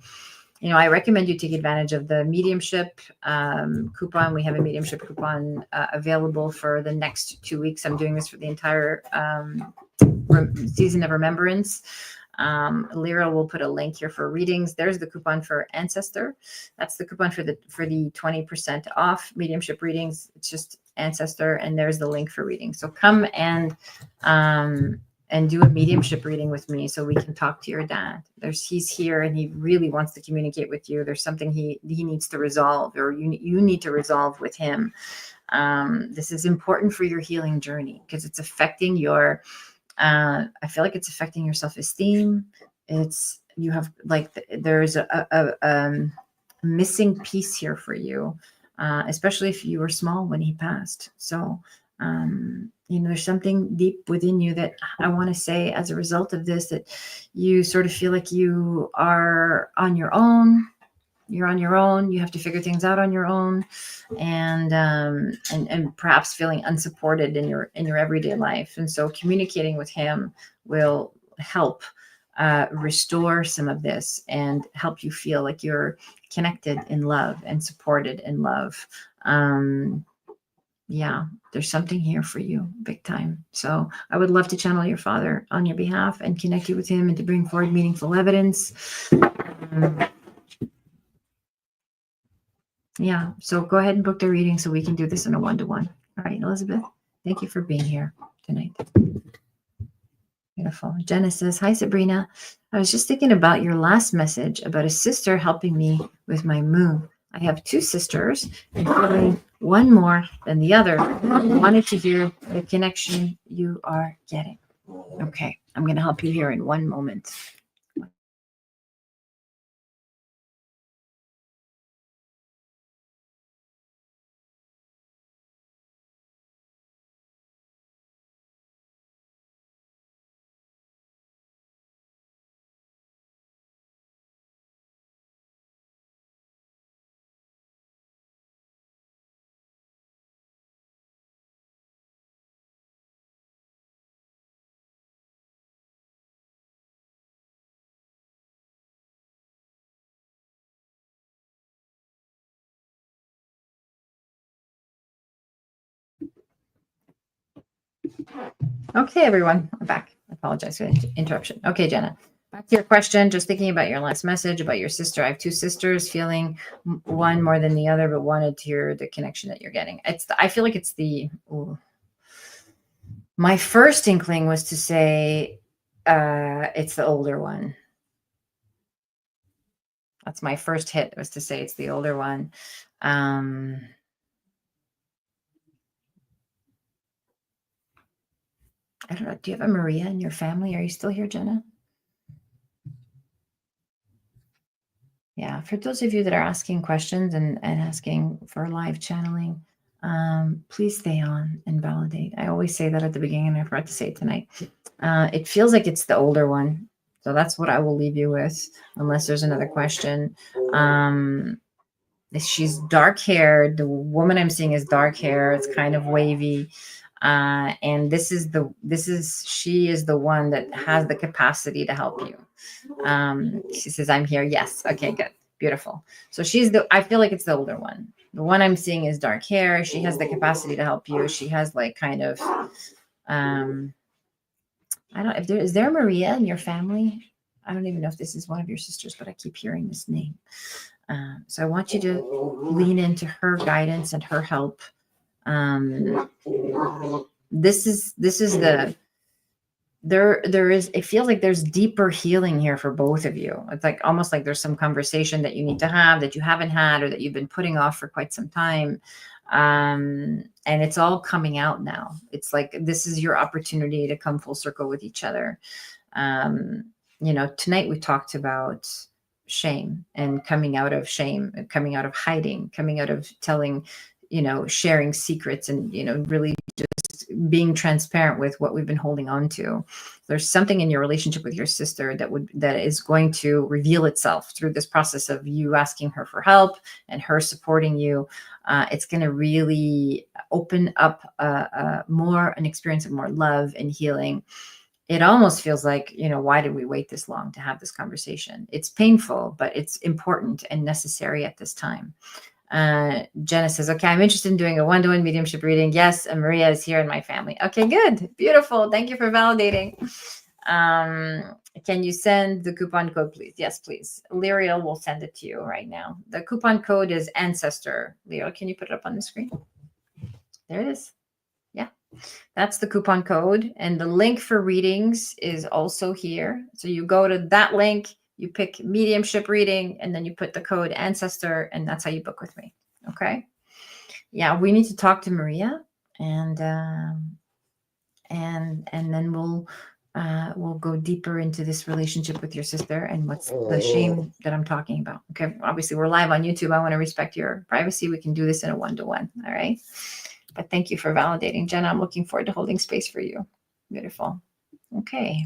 I recommend you take advantage of the mediumship coupon. We have a mediumship coupon available for the next 2 weeks. I'm doing this for the entire season of remembrance. Lyra will put a link here for readings. There's the coupon for Ancestor. That's the coupon for the 20% off mediumship readings. It's just Ancestor, and there's the link for reading. So come and do a mediumship reading with me, so we can talk to your dad. He's here, and he really wants to communicate with you. There's something he needs to resolve, or you need to resolve with him. This is important for your healing journey, because it's affecting your I feel like it's affecting your self-esteem. There's a missing piece here for you, especially if you were small when he passed. So There's something deep within you that I want to say as a result of this, that you sort of feel like you are on your own. You're on your own. You have to figure things out on your own, and perhaps feeling unsupported in your everyday life. And so communicating with him will help restore some of this and help you feel like you're connected in love and supported in love. Yeah, there's something here for you, big time. So I would love to channel your father on your behalf and connect you with him and to bring forward meaningful evidence. Yeah, so go ahead and book the reading so we can do this in a one-to-one. All right, Elizabeth, thank you for being here tonight. Beautiful. Jenna says, hi, Sabrina. I was just thinking about your last message about a sister helping me with my moon. I have two sisters, and feeling one more than the other. Wanted to hear the connection you are getting. Okay, I'm going to help you here in one moment. Okay, everyone, I'm back. I apologize for the interruption. Okay, Jenna, back to your question. Just thinking about your last message about your sister. I have two sisters, feeling one more than the other, but wanted to hear the connection that you're getting. I feel like it's my first inkling was to say it's the older one. That's my first hit, was to say it's the older one. I don't know. Do you have a Maria in your family? Are you still here, Jenna? Yeah. For those of you that are asking questions and asking for live channeling, please stay on and validate. I always say that at the beginning, and I forgot to say it tonight. It feels like it's the older one. So that's what I will leave you with, unless there's another question. She's dark haired. The woman I'm seeing is dark hair. It's kind of wavy. And she is the one that has the capacity to help you. She says, I'm here. Yes. Okay, good. Beautiful. So I feel like it's the older one. The one I'm seeing is dark hair. She has the capacity to help you. She has like kind of, I don't, is there a Maria in your family? I don't even know if this is one of your sisters, but I keep hearing this name. So I want you to lean into her guidance and her help. This is it feels like there's deeper healing here for both of you. It's like almost like there's some conversation that you need to have that you haven't had, or that you've been putting off for quite some time. And it's all coming out now. It's like this is your opportunity to come full circle with each other. Tonight we talked about shame and coming out of shame, coming out of hiding, coming out of telling, sharing secrets, and really just being transparent with what we've been holding on to. There's something in your relationship with your sister that is going to reveal itself through this process of you asking her for help and her supporting you. It's going to really open up an experience of more love and healing. It almost feels like, why did we wait this long to have this conversation? It's painful, but it's important and necessary at this time. Jenna says, okay, I'm interested in doing a one-to-one mediumship reading. Yes, and Maria is here in my family. Okay, good. Beautiful. Thank you for validating. Can you send the coupon code, please? Yes, please. Lyriel will send it to you right now. The coupon code is Ancestor. Lyriel, can you put it up on the screen? There it is. Yeah, that's the coupon code. And the link for readings is also here. So you go to that link, you pick mediumship reading, and then you put the code Ancestor, and that's how you book with me. Okay. Yeah, we need to talk to Maria, and then we'll go deeper into this relationship with your sister and what's the shame that I'm talking about. Okay. Obviously we're live on YouTube. I want to respect your privacy. We can do this in a one-to-one. All right. But thank you for validating, Jenna. I'm looking forward to holding space for you. Beautiful. Okay.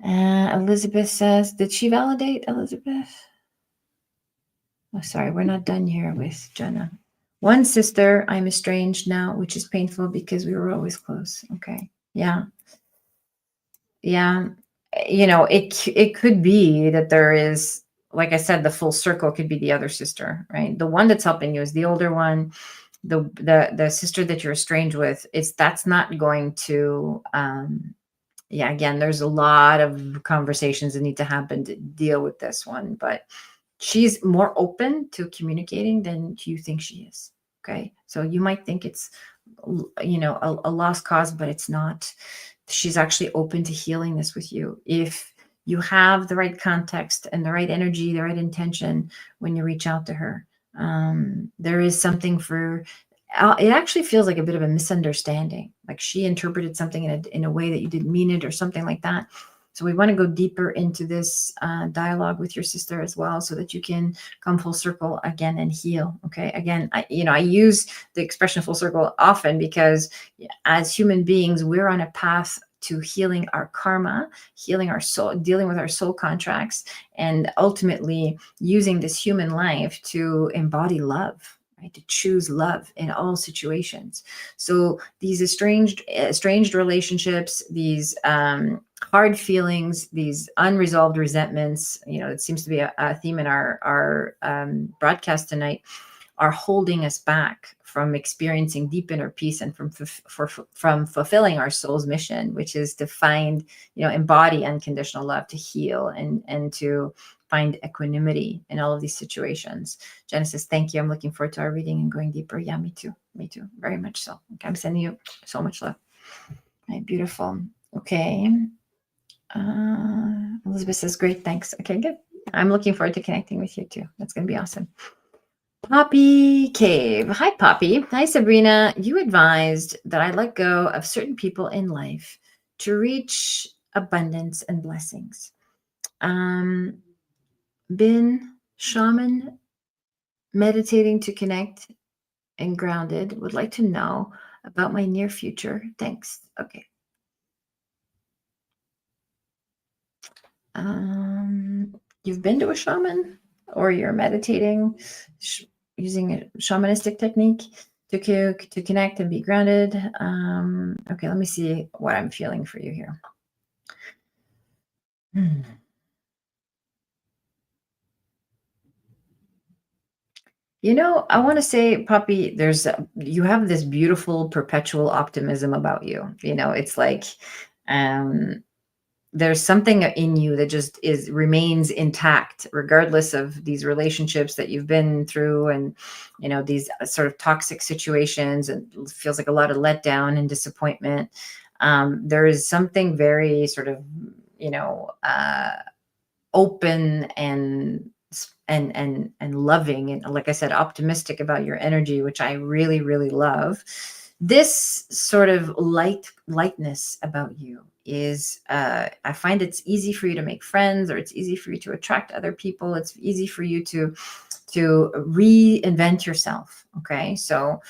Elizabeth says, did she validate, Elizabeth? Oh, sorry, we're not done here with Jenna. One sister, I'm estranged now, which is painful because we were always close. Okay. Yeah. Yeah. It could be that there is, like I said, the full circle could be the other sister, right? The one that's helping you is the older one. The sister that you're estranged with, that's not going to yeah, again, there's a lot of conversations that need to happen to deal with this one, but she's more open to communicating than you think she is. Okay. So you might think it's, a lost cause, but it's not. She's actually open to healing this with you. If you have the right context and the right energy, the right intention when you reach out to her, there is something for, it actually feels like a bit of a misunderstanding. Like she interpreted something in a way that you didn't mean it or something like that. So we want to go deeper into this dialogue with your sister as well, so that you can come full circle again and heal. Okay. Again, I use the expression full circle often because as human beings, we're on a path to healing our karma, healing our soul, dealing with our soul contracts, and ultimately using this human life to embody love. Right, to choose love in all situations. So these estranged relationships, these hard feelings, these unresolved resentments, it seems to be a theme in our broadcast tonight, are holding us back from experiencing deep inner peace and from fulfilling our soul's mission, which is to find, embody unconditional love, to heal and to find equanimity in all of these situations. Genesis, thank you. I'm looking forward to our reading and going deeper. Yeah, me too. Me too. Very much so. Okay, I'm sending you so much love. Right, beautiful. Okay. Elizabeth says, great, thanks. Okay, good. I'm looking forward to connecting with you too. That's going to be awesome. Poppy Cave. Hi, Poppy. Hi, Sabrina. You advised that I let go of certain people in life to reach abundance and blessings. Been shaman, meditating to connect and grounded. Would like to know about my near future. Thanks. Okay. You've been to a shaman, or you're meditating using a shamanistic technique to connect and be grounded. Okay, let me see what I'm feeling for you here. I want to say, Poppy, you have this beautiful perpetual optimism about you. It's like there's something in you that just remains intact regardless of these relationships that you've been through, and these sort of toxic situations, and it feels like a lot of letdown and disappointment. There is something very sort of open and loving, and like I said, optimistic about your energy, which I really, really love. This sort of lightness about you is, I find it's easy for you to make friends, or it's easy for you to attract other people. It's easy for you to reinvent yourself. Okay. So,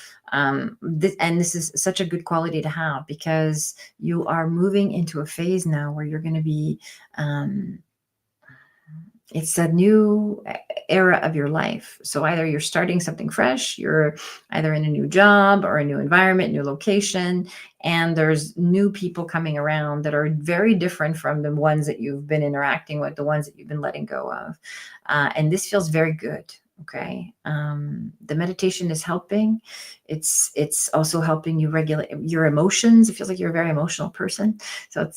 this is such a good quality to have, because you are moving into a phase now where you're going to be, it's a new era of your life. So either you're starting something fresh, you're either in a new job or a new environment, new location, and there's new people coming around that are very different from the ones that you've been interacting with, the ones that you've been letting go of. And this feels very good. Okay. The meditation is helping. It's also helping you regulate your emotions. It feels like you're a very emotional person. So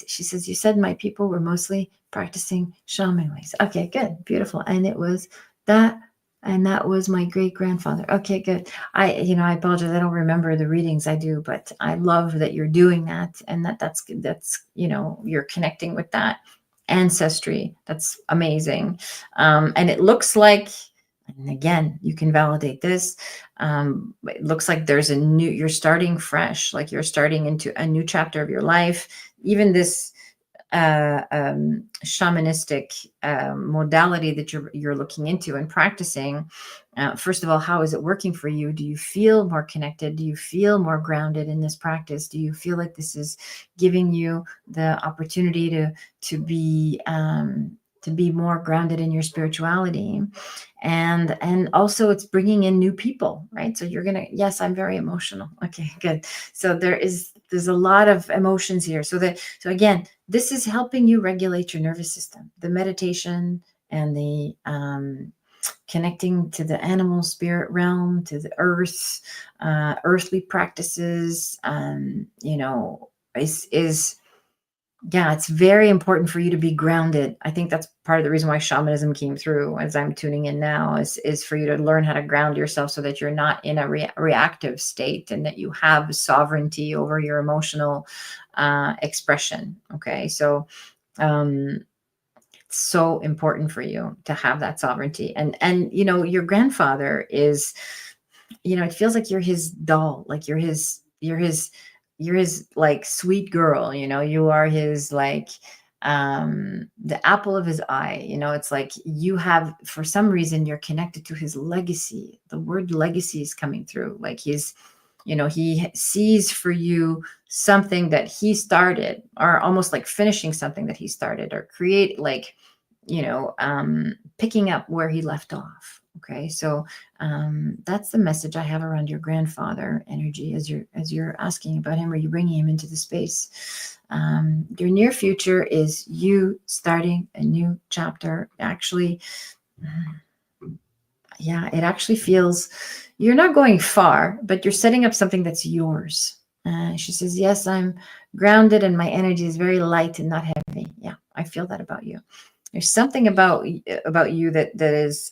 she says, you said my people were mostly practicing shaman ways. Okay, good. Beautiful. And it was that, and that was my great grandfather. Okay, good. I apologize. I don't remember the readings I do, but I love that you're doing that, and that's you're connecting with that ancestry. That's amazing. And it looks like, and again, you can validate this. It looks like you're starting fresh, like you're starting into a new chapter of your life. Even this shamanistic modality that you're looking into and practicing, first of all, how is it working for you? Do you feel more connected? Do you feel more grounded in this practice? Do you feel like this is giving you the opportunity to be more grounded in your spirituality? And also it's bringing in new people, right? So you're gonna, yes, I'm very emotional. Okay, good. So there's a lot of emotions here. So again, this is helping you regulate your nervous system. The meditation and the connecting to the animal spirit realm, to the earth, earthly practices, is yeah, it's very important for you to be grounded. I think that's part of the reason why shamanism came through as I'm tuning in now is for you to learn how to ground yourself so that you're not in a reactive state and that you have sovereignty over your emotional expression. Okay. So, it's so important for you to have that sovereignty. And your grandfather is, it feels like you're his doll, like you're his like sweet girl, you are his like the apple of his eye. It's like you have, for some reason, you're connected to his legacy. The word legacy is coming through, like he sees for you something that he started, or almost like finishing something that he started, or create like picking up where he left off. Okay, so that's the message I have around your grandfather energy as you're asking about him. Are you bringing him into the space? Your near future is you starting a new chapter. Actually, yeah, it actually feels you're not going far, but you're setting up something that's yours. She says, yes, I'm grounded and my energy is very light and not heavy. Yeah, I feel that about you. There's something about you that is,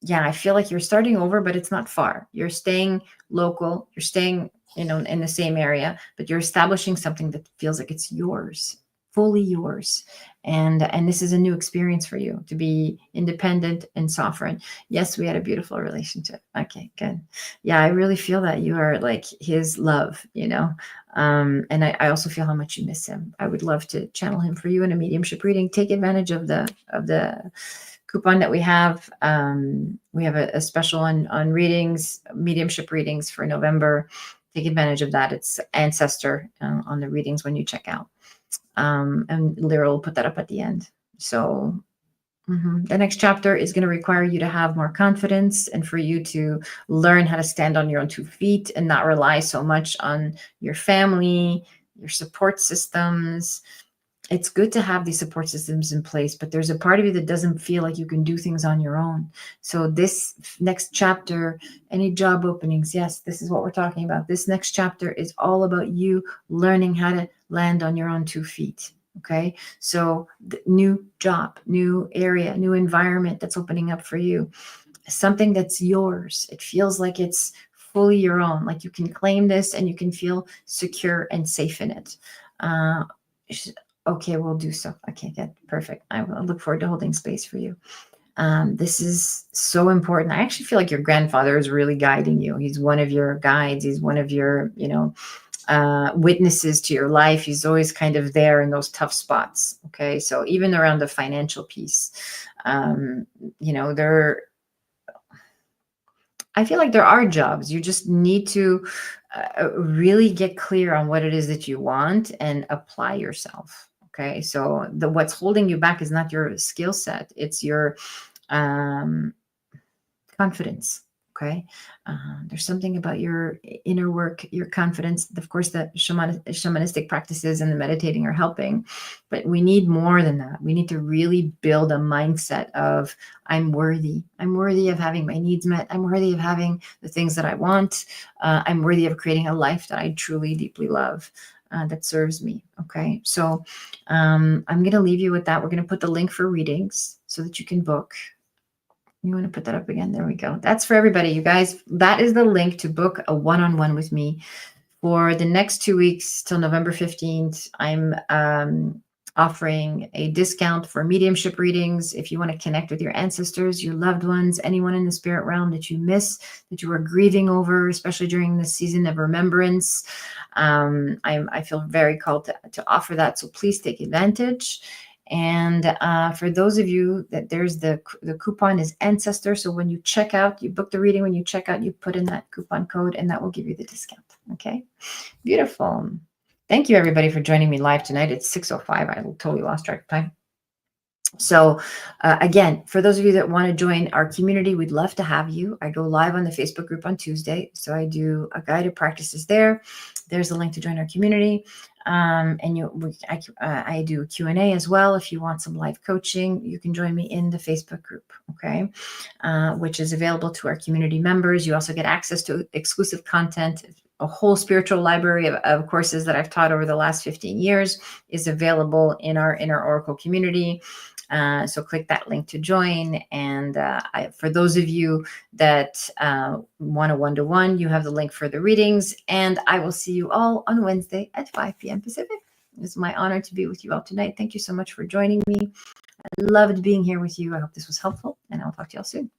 yeah, I feel like you're starting over, but it's not far. You're staying local. You're staying, in the same area, but you're establishing something that feels like it's yours, fully yours. And this is a new experience for you to be independent and sovereign. Yes, we had a beautiful relationship. Okay, good. Yeah, I really feel that you are like his love, and I also feel how much you miss him. I would love to channel him for you in a mediumship reading. Take advantage of the coupon that we have. We have a special on readings, mediumship readings for November. Take advantage of that. It's Ancestor on the readings when you check out. And Lyra will put that up at the end. So the next chapter is going to require you to have more confidence and for you to learn how to stand on your own 2 feet and not rely so much on your family, your support systems. It's good to have these support systems in place, but there's a part of you that doesn't feel like you can do things on your own. So this next chapter, any job openings, yes, this is what we're talking about. This next chapter is all about you learning how to land on your own 2 feet. Okay. So the new job, new area, new environment that's opening up for you, something that's yours. It feels like it's fully your own, like you can claim this and you can feel secure and safe in it. Okay, we'll do so. Okay, good. Perfect. I will look forward to holding space for you. This is so important. I actually feel like your grandfather is really guiding you. He's one of your guides. He's one of your, witnesses to your life. He's always kind of there in those tough spots. Okay, so even around the financial piece, I feel like there are jobs. You just need to really get clear on what it is that you want and apply yourself. Okay, so what's holding you back is not your skill set; it's your confidence. Okay, there's something about your inner work, your confidence. Of course, the shamanistic practices and the meditating are helping, but we need more than that. We need to really build a mindset of I'm worthy. I'm worthy of having my needs met. I'm worthy of having the things that I want. I'm worthy of creating a life that I truly, deeply love. That serves me. Okay. So I'm going to leave you with that. We're going to put the link for readings so that you can book. You want to put that up again? There we go. That's for everybody, you guys. That is the link to book a one-on-one with me for the next 2 weeks till November 15th. I'm offering a discount for mediumship readings. If you want to connect with your ancestors, your loved ones, anyone in the spirit realm that you miss, that you are grieving over, especially during this season of remembrance, I feel very called to offer that. So please take advantage. And for those of you that there's the coupon is ancestor. So when you check out, you book the reading, when you check out, you put in that coupon code and that will give you the discount. Okay. Beautiful. Thank you everybody for joining me live tonight. It's 6:05. I totally lost track of time. So again, for those of you that want to join our community, we'd love to have you. I go live on the Facebook group on Tuesday. So I do a guided practices there. There's a link to join our community. And I do a Q&A as well. If you want some live coaching, you can join me in the Facebook group, okay, which is available to our community members. You also get access to exclusive content. A whole spiritual library of courses that I've taught over the last 15 years is available in our Oracle community. So click that link to join. And for those of you that want a one-to-one, you have the link for the readings. And I will see you all on Wednesday at 5 p.m. Pacific. It's my honor to be with you all tonight. Thank you so much for joining me. I loved being here with you. I hope this was helpful, and I'll talk to you all soon.